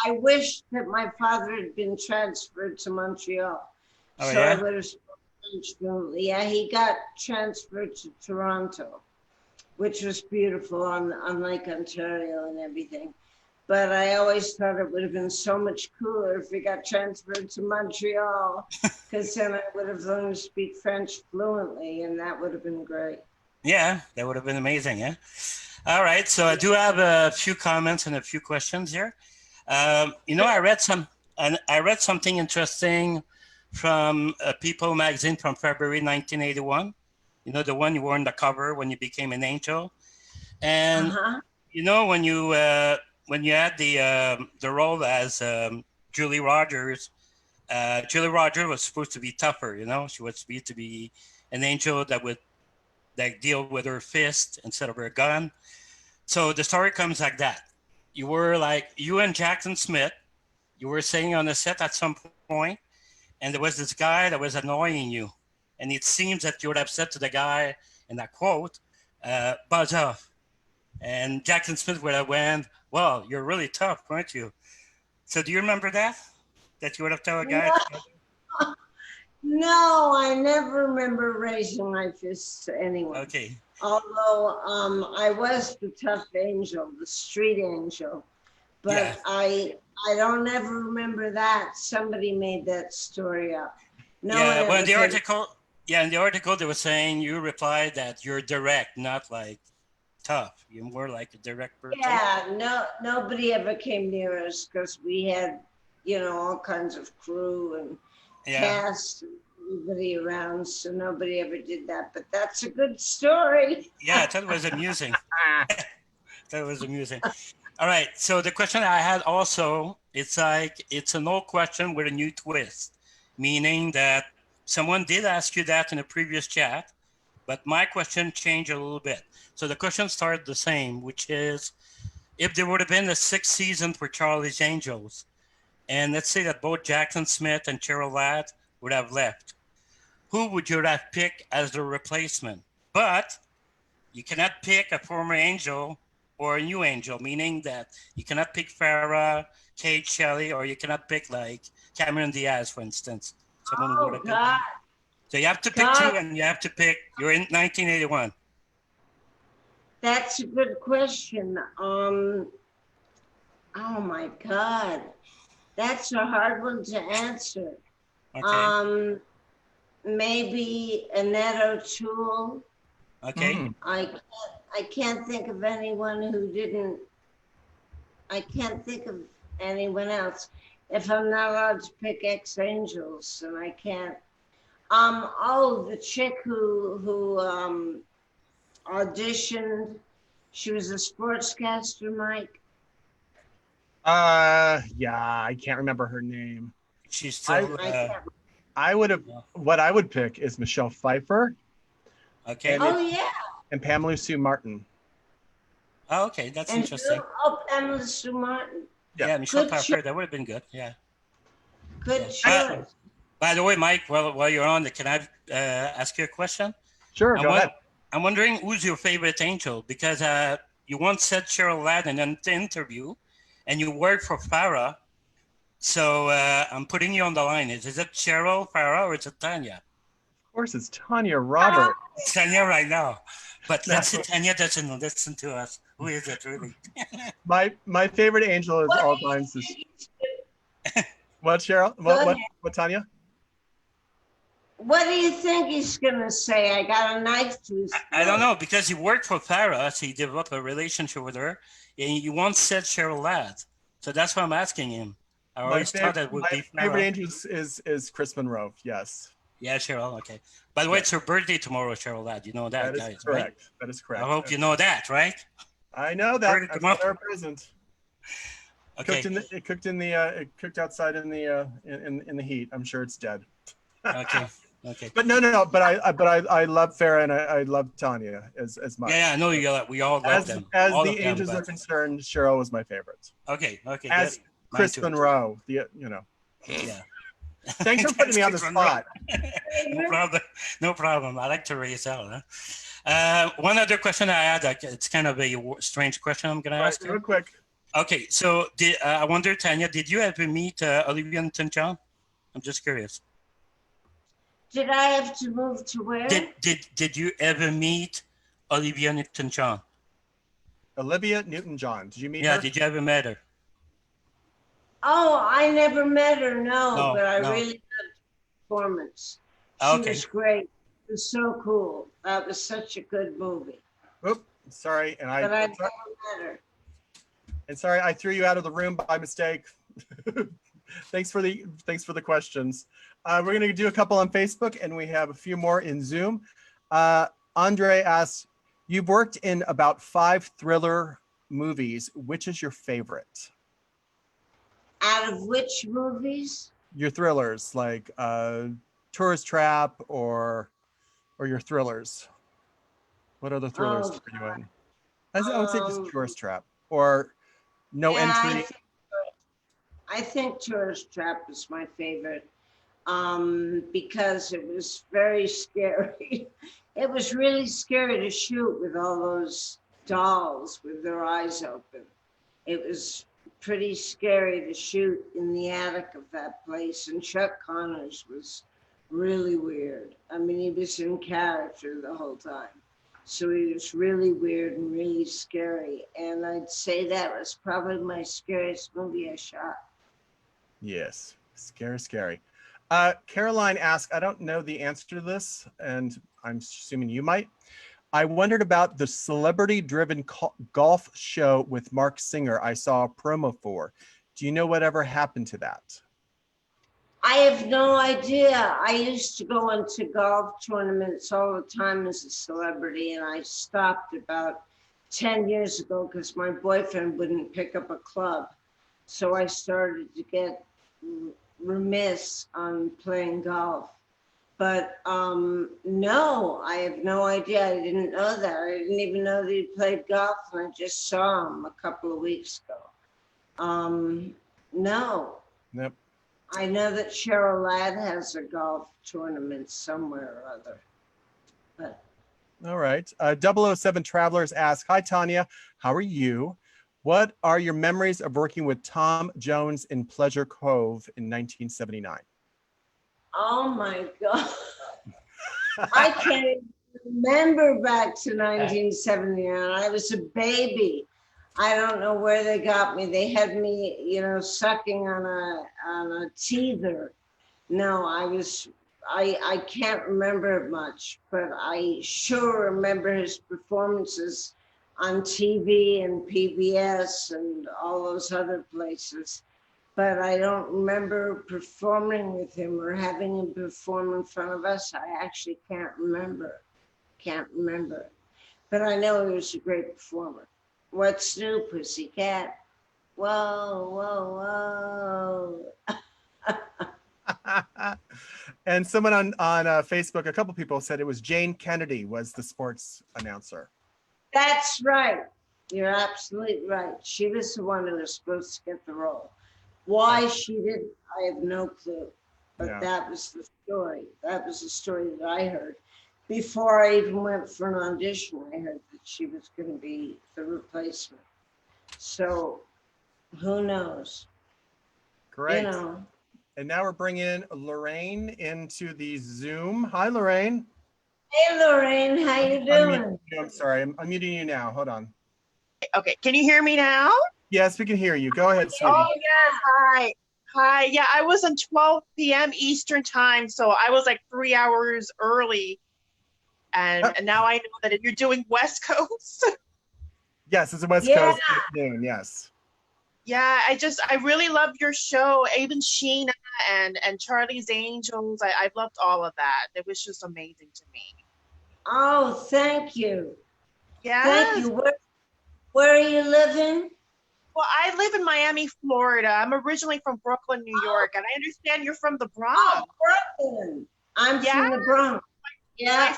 I wish that my father had been transferred to Montreal. Oh, So I yeah? would have spoken French fluently. Yeah, he got transferred to Toronto, which was beautiful on Lake Ontario and everything. But I always thought it would have been so much cooler if he got transferred to Montreal, because then I would have learned to speak French fluently, and that would have been great. Yeah, that would have been amazing. Yeah. All right. So I do have a few comments and a few questions here. I read something interesting from People magazine from February 1981. The one you wore on the cover when you became an angel. And Uh-huh. When you had the role as Julie Rogers, Julie Rogers was supposed to be tougher. She was supposed to be an angel that would deal with her fist instead of her gun. So the story comes like that. You and Jackson Smith, you were sitting on the set at some point, and there was this guy that was annoying you. And it seems that you would have said to the guy in that quote, buzz off. And Jackson Smith would have went, well, you're really tough, weren't you? So do you remember that? That you would have told a guy? No, I never remember raising my fists to anyone. Okay. Although I was the tough angel, the street angel, but Yeah. I don't ever remember that. Somebody made that story up. No one Yeah, well, ever in the said- article, in the article, they were saying you replied that you're direct, not like tough. You're more like a direct person. Yeah, nobody ever came near us because we had, all kinds of crew and Yeah. cast and everybody around, so nobody ever did that. But that's a good story. Yeah, I thought it was amusing. That was amusing. All right. So the question I had also, it's an old question with a new twist, meaning that someone did ask you that in a previous chat, but my question changed a little bit. So the question started the same, which is, if there would have been a 6th season for Charlie's Angels, and let's say that both Jackson Smith and Cheryl Ladd would have left, who would you have picked as the replacement? But you cannot pick a former angel or a new angel, meaning that you cannot pick Farrah, Kate Shelley, or you cannot pick like Cameron Diaz, for instance. Someone who would have God. been. So you have to pick God. two, and you have to pick. You're in 1981. That's a good question. Oh my God. That's a hard one to answer. Okay. Maybe Annette O'Toole. Okay. Mm. I can't think of anyone who didn't. I can't think of anyone else. If I'm not allowed to pick ex-angels, and I can't. The chick who auditioned. She was a sportscaster, Mike. Yeah, I can't remember her name. She's still. I would have. What I would pick is Michelle Pfeiffer. Okay. And Oh yeah. And Pamela Sue Martin. Oh, okay, that's And interesting. Pamela Sue Martin. Yeah, Michelle Good Pfeiffer, that would have been good. Yeah. Good Yeah. choice. By the way, Mike, while you're on, can I ask you a question? Sure, go ahead. I'm wondering who's your favorite angel, because you once said Cheryl Ladd in an interview, and you worked for Farrah. So I'm putting you on the line. Is it Cheryl, Farrah, or is it Tanya? Of course, it's Tanya Roberts. It's Tanya right now. But let's see, Tanya doesn't listen to us. Who is it really? My favorite angel is all times. What, Cheryl? What, Tanya? What do you think he's gonna say? I got a knife to his throat. I don't know, because he worked for Farrah, so he developed a relationship with her, and you once said Cheryl Ladd. So that's why I'm asking him. I always thought that would be Farrah. My favorite angel is Chris Monroe, yes. Yeah, Cheryl, okay. By the way, it's her birthday tomorrow, Cheryl Ladd. You know that, That guys, is correct. right? That is correct. I hope you know that, right? I know that. Birthday I'm tomorrow. our present. Okay. It cooked outside in the heat. I'm sure it's dead. Okay. Okay. But no. But I love Farrah and I love Tanya as much. Yeah, I know we all love them. As all the of them, angels are but- concerned, Cheryl was my favorite. Okay. As good. Mine Chris too. Monroe, Yeah. Thanks for putting me on the Chris Monroe. spot. No problem. I like to raise hell. Huh? One other question I had, it's kind of a strange question I'm going to ask you. Real quick. Okay, so I wonder, Tanya, did you ever meet Olivia Newton-John? I'm just curious. Did I have to move to where? Did you ever meet Olivia Newton-John? Olivia Newton-John. Did you meet her? Yeah, did you ever met her? Oh, I never met her, No, but I no. really loved her performance. She Okay. was great. It was so cool. That was such a good movie. Oops, sorry, But I never met her. and sorry I threw you out of the room by mistake. Thanks for the questions. We're gonna do a couple on Facebook, and we have a few more in Zoom. Andre asks, "You've worked in about 5 thriller movies. Which is your favorite?" Out of which movies? Your thrillers, like Tourist Trap, or your thrillers. What other thrillers Oh, were you in? I would say just tourist trap or no entry. I think Tourist Trap is my favorite because it was very scary. It was really scary to shoot with all those dolls with their eyes open. It was pretty scary to shoot in the attic of that place. And Chuck Connors was really weird. I mean, he was in character the whole time. So he was really weird and really scary. And I'd say that was probably my scariest movie I shot. Yes, scary. Caroline asked, I don't know the answer to this, and I'm assuming you might. I wondered about the celebrity-driven golf show with Mark Singer I saw a promo for. Do you know whatever happened to that? I have no idea. I used to go into golf tournaments all the time as a celebrity, and I stopped about 10 years ago because my boyfriend wouldn't pick up a club. So I started to get remiss on playing golf. But no, I have no idea. I didn't know that. I didn't even know that he played golf, and I just saw him a couple of weeks ago. No. Yep. I know that Cheryl Ladd has a golf tournament somewhere or other. But all right. 007 Travelers ask, hi, Tanya. How are you? What are your memories of working with Tom Jones in Pleasure Cove in 1979? oh my God. I can't even remember back to 1979. I was a baby. I don't know where they got me. They had me, sucking on a teether. No, I can't remember it much, but I sure remember his performances on TV and PBS and all those other places. But I don't remember performing with him or having him perform in front of us. I actually can't remember. But I know he was a great performer. What's new, pussycat? Whoa. And someone on Facebook, a couple people said it was Jane Kennedy was the sports announcer. That's right. You're absolutely right. She was the one who was supposed to get the role. Why she didn't, I have no clue. But Yeah. that was the story. That was the story that I heard. Before I even went for an audition, I heard that she was going to be the replacement. So who knows? Great. You know. And now we're bringing Lorraine into the Zoom. Hi, Lorraine. Hey, Lorraine, how you doing? I'm sorry, I'm muting you now. Hold on. Okay, can you hear me now? Yes, we can hear you. Go ahead, sweetie. Oh, yeah, hi. Yeah, I was on 12 p.m. Eastern time, so I was like 3 hours early. And now I know that if you're doing West Coast. Yes, it's a West Coast afternoon, yes. Yeah, I really love your show, even Sheena and Charlie's Angels. I loved all of that. It was just amazing to me. Oh, thank you. Yeah. Thank you. Where are you living? Well, I live in Miami, Florida. I'm originally from Brooklyn, New York, and I understand you're from the Bronx. Oh, Brooklyn. I'm from the Bronx. Yeah.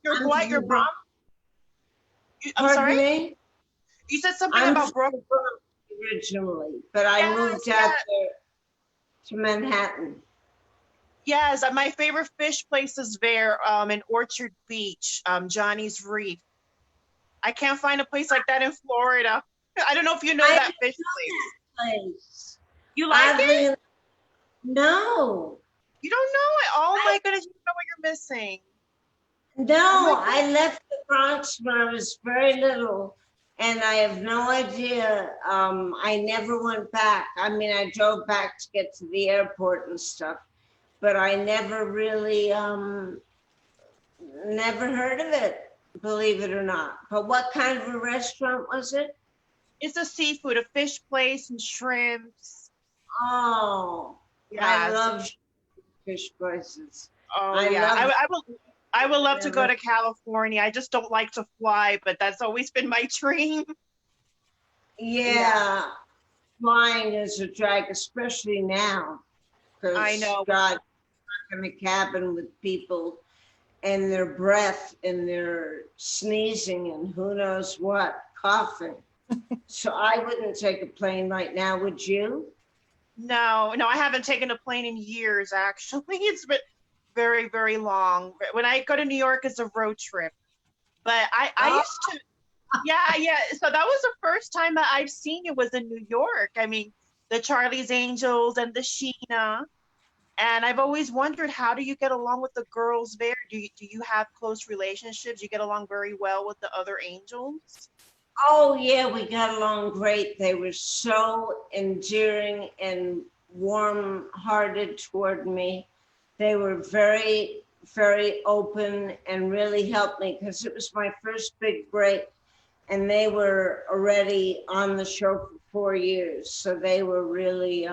You're what? You're Bronx? I'm sorry? Me? You said something about Brooklyn. Originally, but I moved out there to Manhattan. Yes, my favorite fish place is there in Orchard Beach, Johnny's Reef. I can't find a place like that in Florida. I don't know if you know that fish place. You like it? No. You don't know it? Oh my goodness, you know what you're missing. No, I left the Bronx when I was very little. And I have no idea. I never went back. I mean, I drove back to get to the airport and stuff, but I never really, never heard of it, believe it or not. But what kind of a restaurant was it? It's a seafood, a fish place and shrimps. Oh, yeah. I love fish places. Oh, yeah. I would love to go to California. I just don't like to fly, but that's always been my dream. Yeah. Flying is a drag, especially now. I know. God, stuck in a cabin with people and their breath and their sneezing and who knows what coughing. So I wouldn't take a plane right now, would you? No, I haven't taken a plane in years, actually. It's been very, very long. When I go to New York, it's a road trip. But I used to, yeah. So that was the first time that I've seen it was in New York. I mean, the Charlie's Angels and the Sheena. And I've always wondered, how do you get along with the girls there? Do you have close relationships? You get along very well with the other angels? Oh, yeah, we got along great. They were so endearing and warm-hearted toward me. They were very, very open and really helped me because it was my first big break. And they were already on the show for 4 years. So they were really,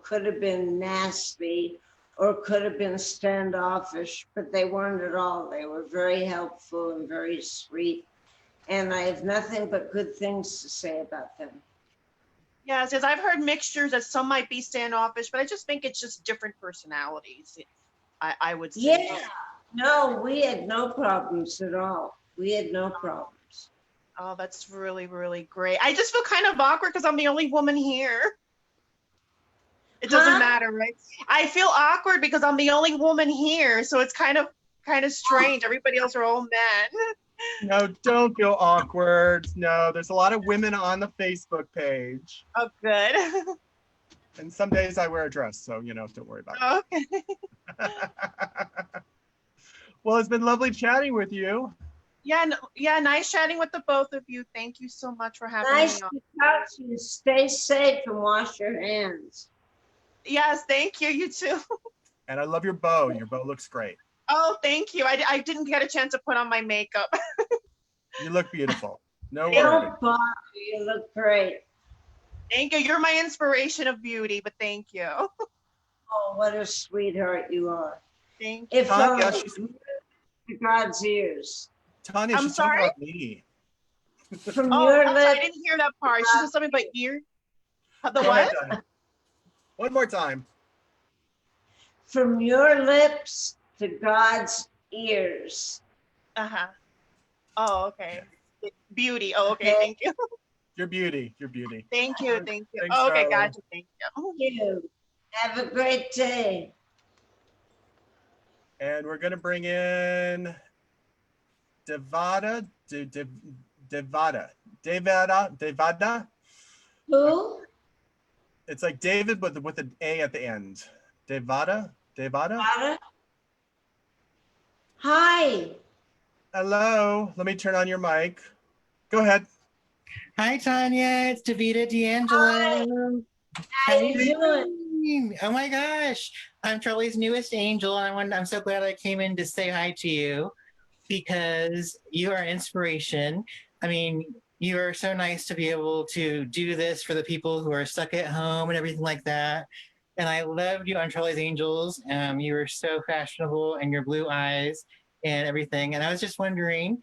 could have been nasty or could have been standoffish, but they weren't at all. They were very helpful and very sweet. And I have nothing but good things to say about them. Yeah, since I've heard mixtures that some might be standoffish, but I just think it's just different personalities. I would say. Yeah, no, we had no problems at all. We had no problems. Oh, that's really, really great. I just feel kind of awkward because I'm the only woman here. It doesn't matter, right? I feel awkward because I'm the only woman here, so it's kind of strange. Everybody else are all men. No, don't feel awkward. No, there's a lot of women on the Facebook page. Oh, good. And some days I wear a dress, so, don't worry about it. Okay. Well, it's been lovely chatting with you. Yeah, nice chatting with the both of you. Thank you so much for having Nice me on. to talk to you. Stay safe and wash your hands. Yes, thank you. You too. And I love your bow. Your bow looks great. Oh, thank you. I didn't get a chance to put on my makeup. You look beautiful. No worries. Don't bother. You look great. Thank you. You're my inspiration of beauty, but thank you. Oh, what a sweetheart you are. Thank you. If Tanya, to God's ears. Tanya, I'm she's talking sorry? about me. From Oh, your I'm sorry, I lips. didn't hear that part. She said something about ear. The Go ahead, what? Tanya. One more time. From your lips to God's ears. Uh-huh. Oh, okay. Beauty. Oh, okay. Okay. Thank you. Oh, Your beauty. Your beauty. Thank you. Thank you. Thanks, Oh, okay, darling. gotcha. Thank you. Thank you. Have a great day. And we're going to bring in Devada. Devada. Who? It's like David with an A at the end. Devada. Ada? Hi. Hello. Let me turn on your mic. Go ahead. Hi, Tanya. It's Davida D'Angelo. How you doing? Oh my gosh. I'm Charlie's newest angel. I'm so glad I came in to say hi to you because you are inspiration. I mean, you are so nice to be able to do this for the people who are stuck at home and everything like that. And I loved you on Charlie's Angels. You were so fashionable and your blue eyes and everything. And I was just wondering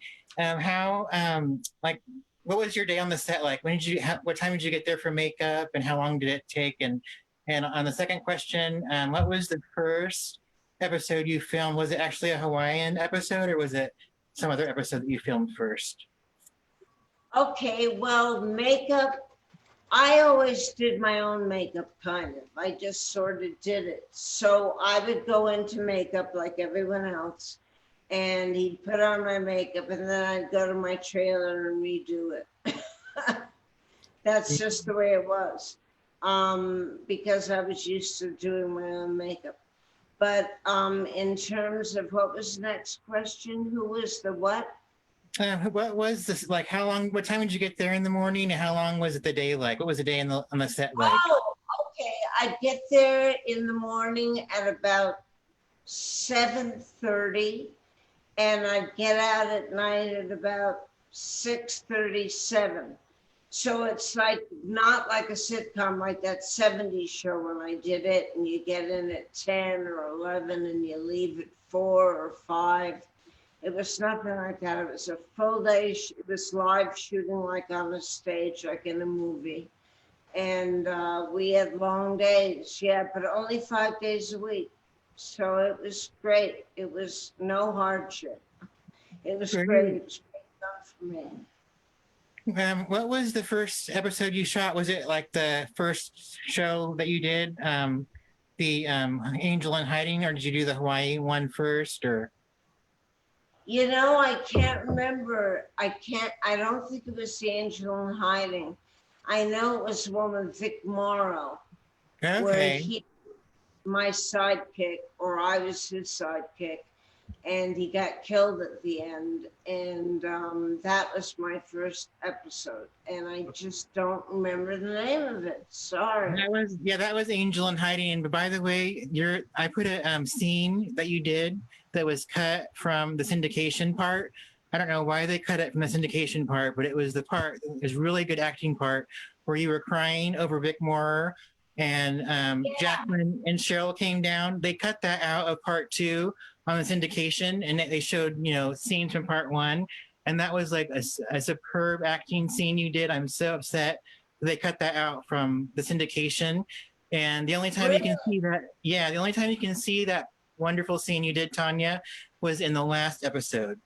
what was your day on the set like? What time did you get there for makeup and how long did it take? And on the second question, what was the first episode you filmed? Was it actually a Hawaiian episode or was it some other episode that you filmed first? Okay, well, makeup, I always did my own makeup, kind of. I just sort of did it. So I would go into makeup like everyone else, and he'd put on my makeup, and then I'd go to my trailer and redo it. That's just the way it was, because I was used to doing my own makeup. But in terms of what was the next question, who was the what? What was this like? What time did you get there in the morning and how long was it the day like? What was the day on the set like? Oh, okay. I'd get there in the morning at about 7:30 and I'd get out at night at about 6:37. So it's like not like a sitcom like that 70s show when I did it and you get in at 10 or 11 and you leave at 4 or 5. It was nothing like that. It was a full day. It was live shooting like on a stage, like in a movie. And we had long days, yeah, but only 5 days a week. So it was great. It was no hardship. It was great. It was great fun for me. What was the first episode you shot? Was it like the first show that you did, the Angel in Hiding, or did you do the Hawaii one first? Or You know, I can't remember. I don't think it was the Angel in Hiding. I know it was one with Vic Morrow, where okay, he, my sidekick, or I was his sidekick, and he got killed at the end. And that was my first episode. And I just don't remember the name of it. Sorry. that was Angel in Hiding. But by the way, I put a scene that you did that was cut from the syndication part. I don't know why they cut it from the syndication part, but it was the part. It was really good acting part where you were crying over Vic Moore and Jacqueline and Cheryl came down. They cut that out of part 2 on the syndication, and they showed scenes from part 1, and that was like a superb acting scene you did. I'm so upset they cut that out from the syndication, and the only time you can see that, the only time you can see that wonderful scene you did, Tanya, was in the last episode.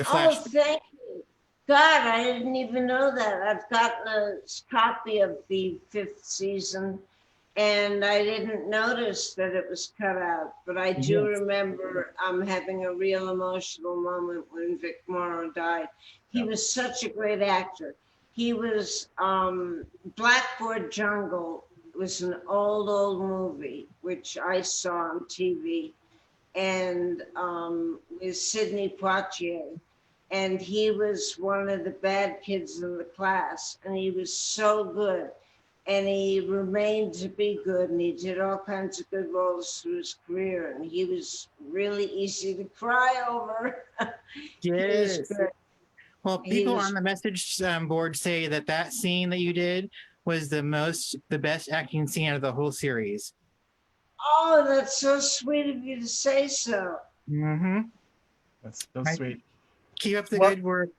Oh, thank you. God, I didn't even know that. I've gotten a copy of the 5th season, and I didn't notice that it was cut out. But I do remember having a real emotional moment when Vic Morrow died. He was such a great actor. He was Blackboard Jungle was an old movie, which I saw on TV, and with Sidney Poitier. And he was one of the bad kids in the class, and he was so good. And he remained to be good, and he did all kinds of good roles through his career, and he was really easy to cry over. Yes. Well, people on the message board say that scene that you did was the best acting scene out of the whole series. Oh, that's so sweet of you to say so. Mm-hmm. That's so sweet. Keep up the good work.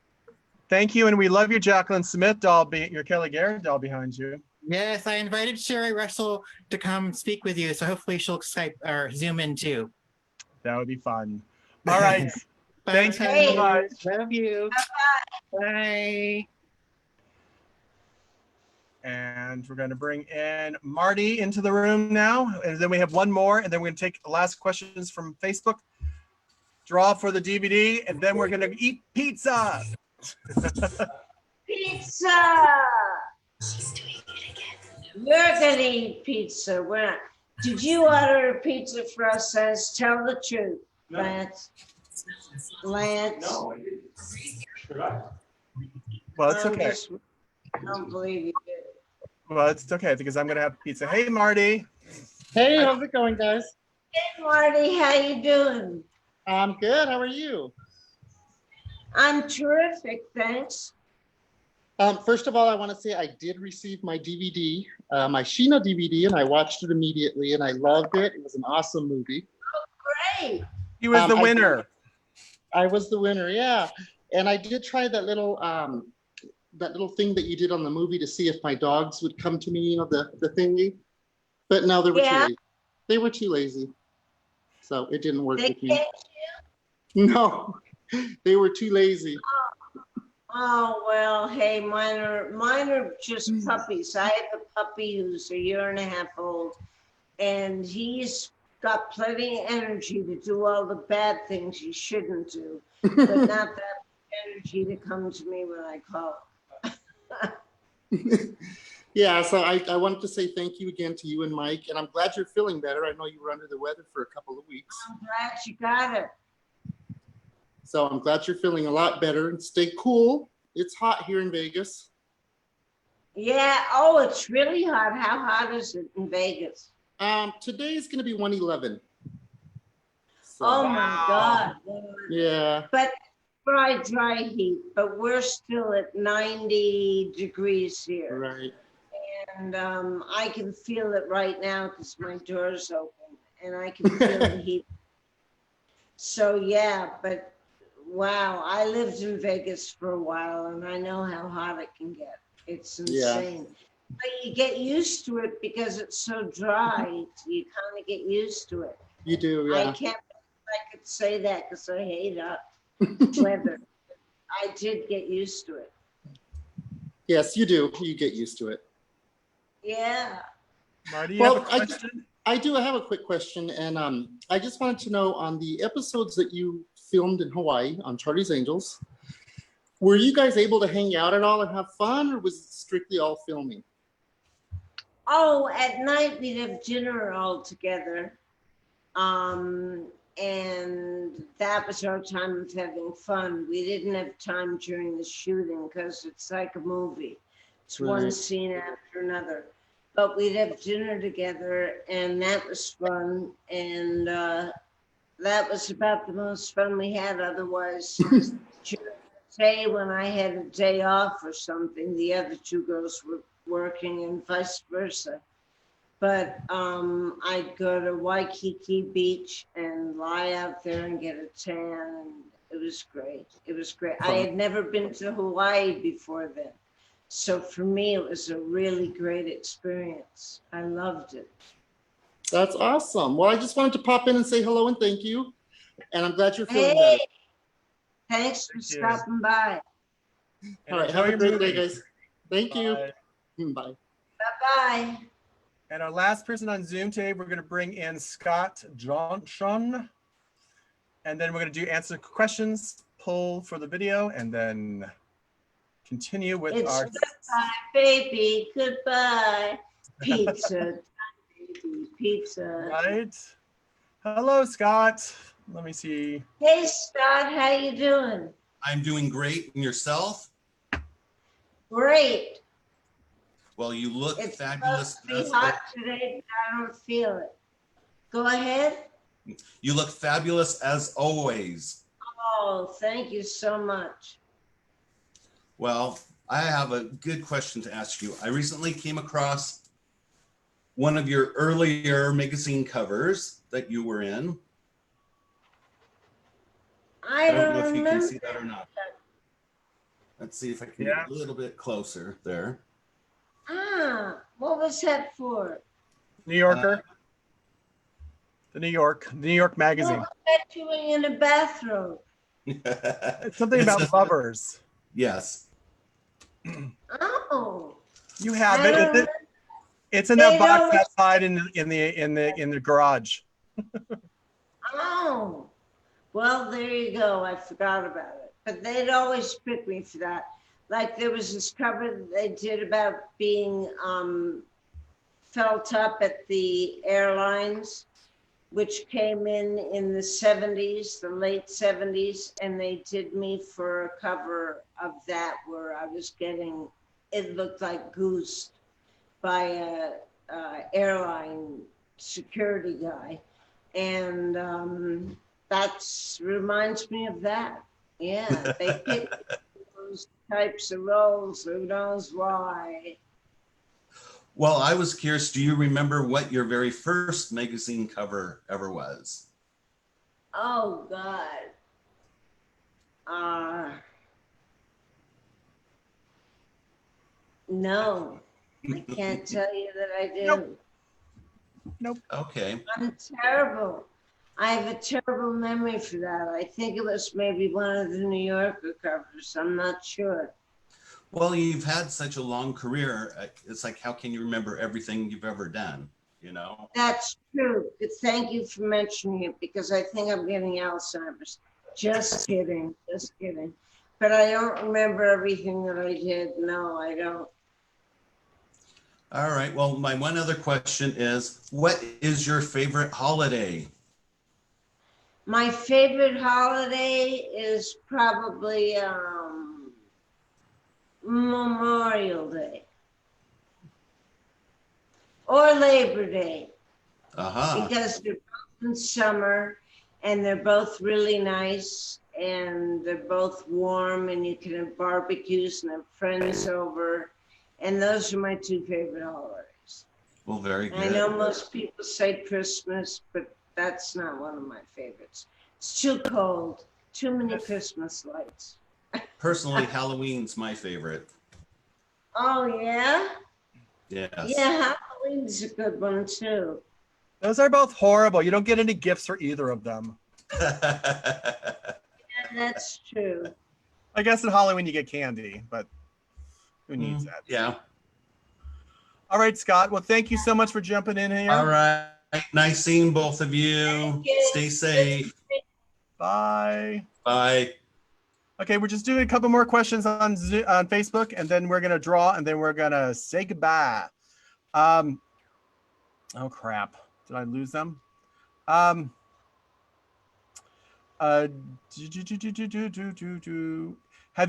Thank you, and we love you, Jacqueline Smith doll, your Kelly Garrett doll behind you. Yes, I invited Sherry Russell to come speak with you, so hopefully she'll Skype or Zoom in too. That would be fun. All right. Thanks so much. Love you. Bye-bye. Bye. And we're going to bring in Marty into the room now. And then we have one more, and then we're going to take the last questions from Facebook, draw for the DVD, and then we're going to eat pizza. Pizza! She's doing it again. We're going to eat pizza. We're not. Did you order a pizza for us, Says? Tell the truth, no. Lance. No, I didn't. Should I? Well, it's okay. I don't believe you did. Well, it's okay because I'm going to have pizza. Hey, Marty. Hey, how's it going, guys? Hey, Marty. How you doing? I'm good. How are you? I'm terrific. Thanks. First of all, I want to say I did receive my DVD, my Sheena DVD, and I watched it immediately, and I loved it. It was an awesome movie. Oh, great. He was the winner. I was the winner, yeah. And I did try that little thing that you did on the movie to see if my dogs would come to me, the thingy. But no, they were too lazy. They were too lazy. So it didn't work with me. No, they were too lazy. Oh, well, hey, mine are just puppies. I have a puppy who's 1.5 years old, and he's got plenty of energy to do all the bad things he shouldn't do, but not that energy to come to me when I call him. Yeah, so I wanted to say thank you again to you and Mike, and I'm glad you're feeling better. I know you were under the weather for a couple of weeks. I'm glad you got it. So I'm glad you're feeling a lot better, and stay cool. It's hot here in Vegas. Yeah, oh, it's really hot. How hot is it in Vegas? Today is going to be 111. So, oh my God. Yeah. But dry heat, but we're still at 90 degrees here. Right. And I can feel it right now because my door's open and I can feel the heat. So yeah, but wow, I lived in Vegas for a while and I know how hot it can get. It's insane. Yeah. But you get used to it because it's so dry. You kind of get used to it. You do, yeah. I can't believe I could say that because I hate weather. I did get used to it. Yes, you do. You get used to it. Yeah. Marty, you have a Well, question? I do. I have a quick question, and I just wanted to know on the episodes that you filmed in Hawaii on Charlie's Angels, were you guys able to hang out at all and have fun, or was it strictly all filming? Oh, at night we'd have dinner all together. And that was our time of having fun. We didn't have time during the shooting because it's like a movie. It's one Right. scene after another. But we'd have dinner together, and that was fun. And that was about the most fun we had. Otherwise, during the day when I had a day off or something, the other two girls were working and vice versa. But I'd go to Waikiki Beach and lie out there and get a tan. And it was great. It was great. I had never been to Hawaii before then. So for me, it was a really great experience. I loved it. That's awesome. Well, I just wanted to pop in and say hello and thank you. And I'm glad you're feeling Hey, better. thanks for Thank you. stopping by. And All right. enjoy Have a your great day, movie. guys. Thank you. Bye. Bye. Bye-bye. And our last person on Zoom today, we're going to bring in Scott Johnson. And then we're going to do answer questions, pull for the video, and then continue with It's our... goodbye, baby. Goodbye. Pizza. Baby, pizza. Right. Hello, Scott. Let me see. Hey, Scott. How you doing? I'm doing great. And yourself? Great. Well, you look It's fabulous. supposed to be hot today, but I don't feel it. Go ahead. You look fabulous as always. Oh, thank you so much. Well, I have a good question to ask you. I recently came across one of your earlier magazine covers that you were in. I don't know if you remember. can see that or not. Let's see if I can get a little bit closer there. Ah, what was that for? New Yorker. The New York Magazine. What was that doing in a bathrobe? It's something about lovers. Yes. Oh. You have I it. don't It's in They that box don't- outside in the garage. Oh, well, there you go. I forgot about it. But they'd always pick me for that. Like there was this cover that they did about being felt up at the airlines, which came in the 70s, the late 70s, and they did me for a cover of that where I was getting, it looked like goose by a airline security guy. And that reminds me of that. Yeah, they picked those types of roles, who knows why. Well, I was curious, do you remember what your very first magazine cover ever was? Oh, God. No, I can't tell you that I do. Nope. Okay. I'm terrible. I have a terrible memory for that. I think it was maybe one of the New Yorker covers. I'm not sure. Well, you've had such a long career. It's like, how can you remember everything you've ever done? You know? That's true. But thank you for mentioning it because I think I'm getting Alzheimer's. Just kidding. Just kidding. But I don't remember everything that I did. No, I don't. All right. Well, my one other question is, what is your favorite holiday? My favorite holiday is probably Memorial Day or Labor Day because they're both in summer and they're both really nice and they're both warm and you can have barbecues and have friends over, and those are my two favorite holidays. Well, very good. I know most people say Christmas, but that's not one of my favorites. It's too cold, too many Christmas lights. Personally, Halloween's my favorite. Oh, yeah? Yes. Yeah, Halloween's a good one, too. Those are both horrible. You don't get any gifts for either of them. Yeah, that's true. I guess in Halloween you get candy, but Who needs that? Yeah. All right, Scott. Well, thank you so much for jumping in here. All right. Nice seeing both of you. Stay safe. Bye. Bye. Okay, we're just doing a couple more questions on Facebook, and then we're gonna draw, and then we're gonna say goodbye. Oh crap! Did I lose them? Have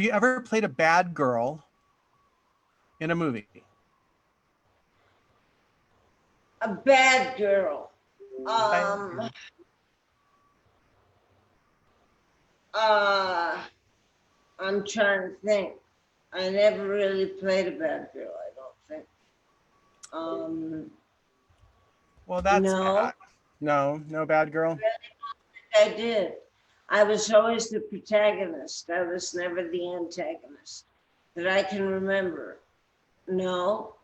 you ever played a bad girl in a movie? A bad girl. I'm trying to think. I never really played a bad girl, I don't think. Well, that's no. No bad girl. I did. I was always the protagonist. I was never the antagonist that I can remember. No,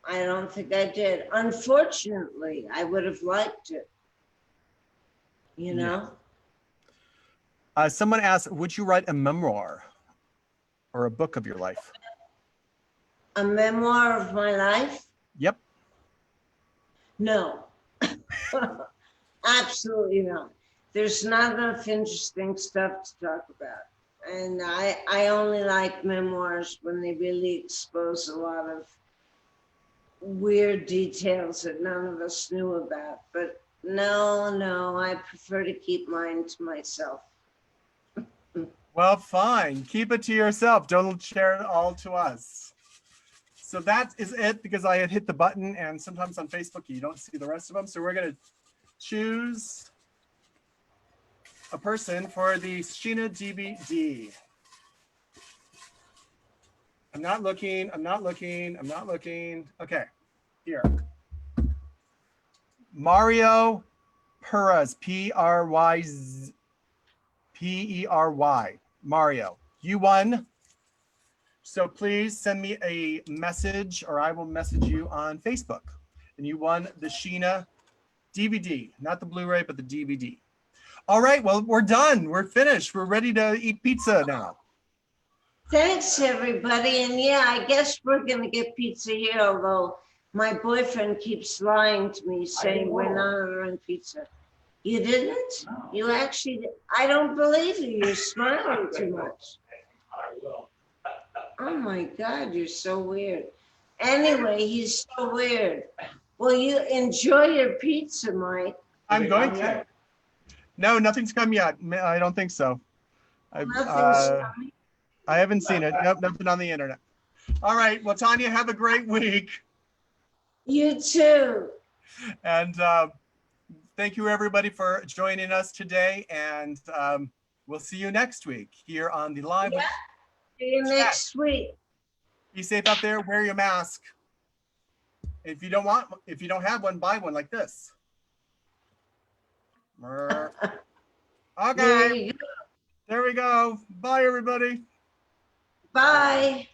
I don't think I did. Unfortunately, I would have liked it. You know? Someone asked, would you write a memoir or a book of your life? A memoir of my life? Yep. No. Absolutely not. There's not enough interesting stuff to talk about. And I only like memoirs when they really expose a lot of weird details that none of us knew about. But no, I prefer to keep mine to myself. Well, fine. Keep it to yourself. Don't share it all to us. So that is it, because I had hit the button, and sometimes on Facebook you don't see the rest of them. So we're going to choose a person for the Sheena DVD. I'm not looking. Okay, here. Mario Perez, P-R-Y. Mario, you won. So please send me a message, or I will message you on Facebook. And you won the Sheena DVD, not the Blu-ray, but the DVD. All right, well, we're done. We're finished. We're ready to eat pizza now. Thanks, everybody. And yeah, I guess we're going to get pizza here, although my boyfriend keeps lying to me, saying we're not ordering pizza. You didn't? No. You actually, I don't believe you. You're smiling too much. I will. Oh my God, you're so weird. Anyway, he's so weird. Well, you enjoy your pizza, Mike. I'm going to. No, nothing's come yet. I don't think so. Nothing's coming. I haven't seen it. Nope, nothing on the internet. All right. Well, Tanya, have a great week. You too. And thank you, everybody, for joining us today. And we'll see you next week here on the live. Yeah. See you next week. Be safe out there. Wear your mask. If you don't have one, buy one like this. Okay. There we go. Bye, everybody. Bye.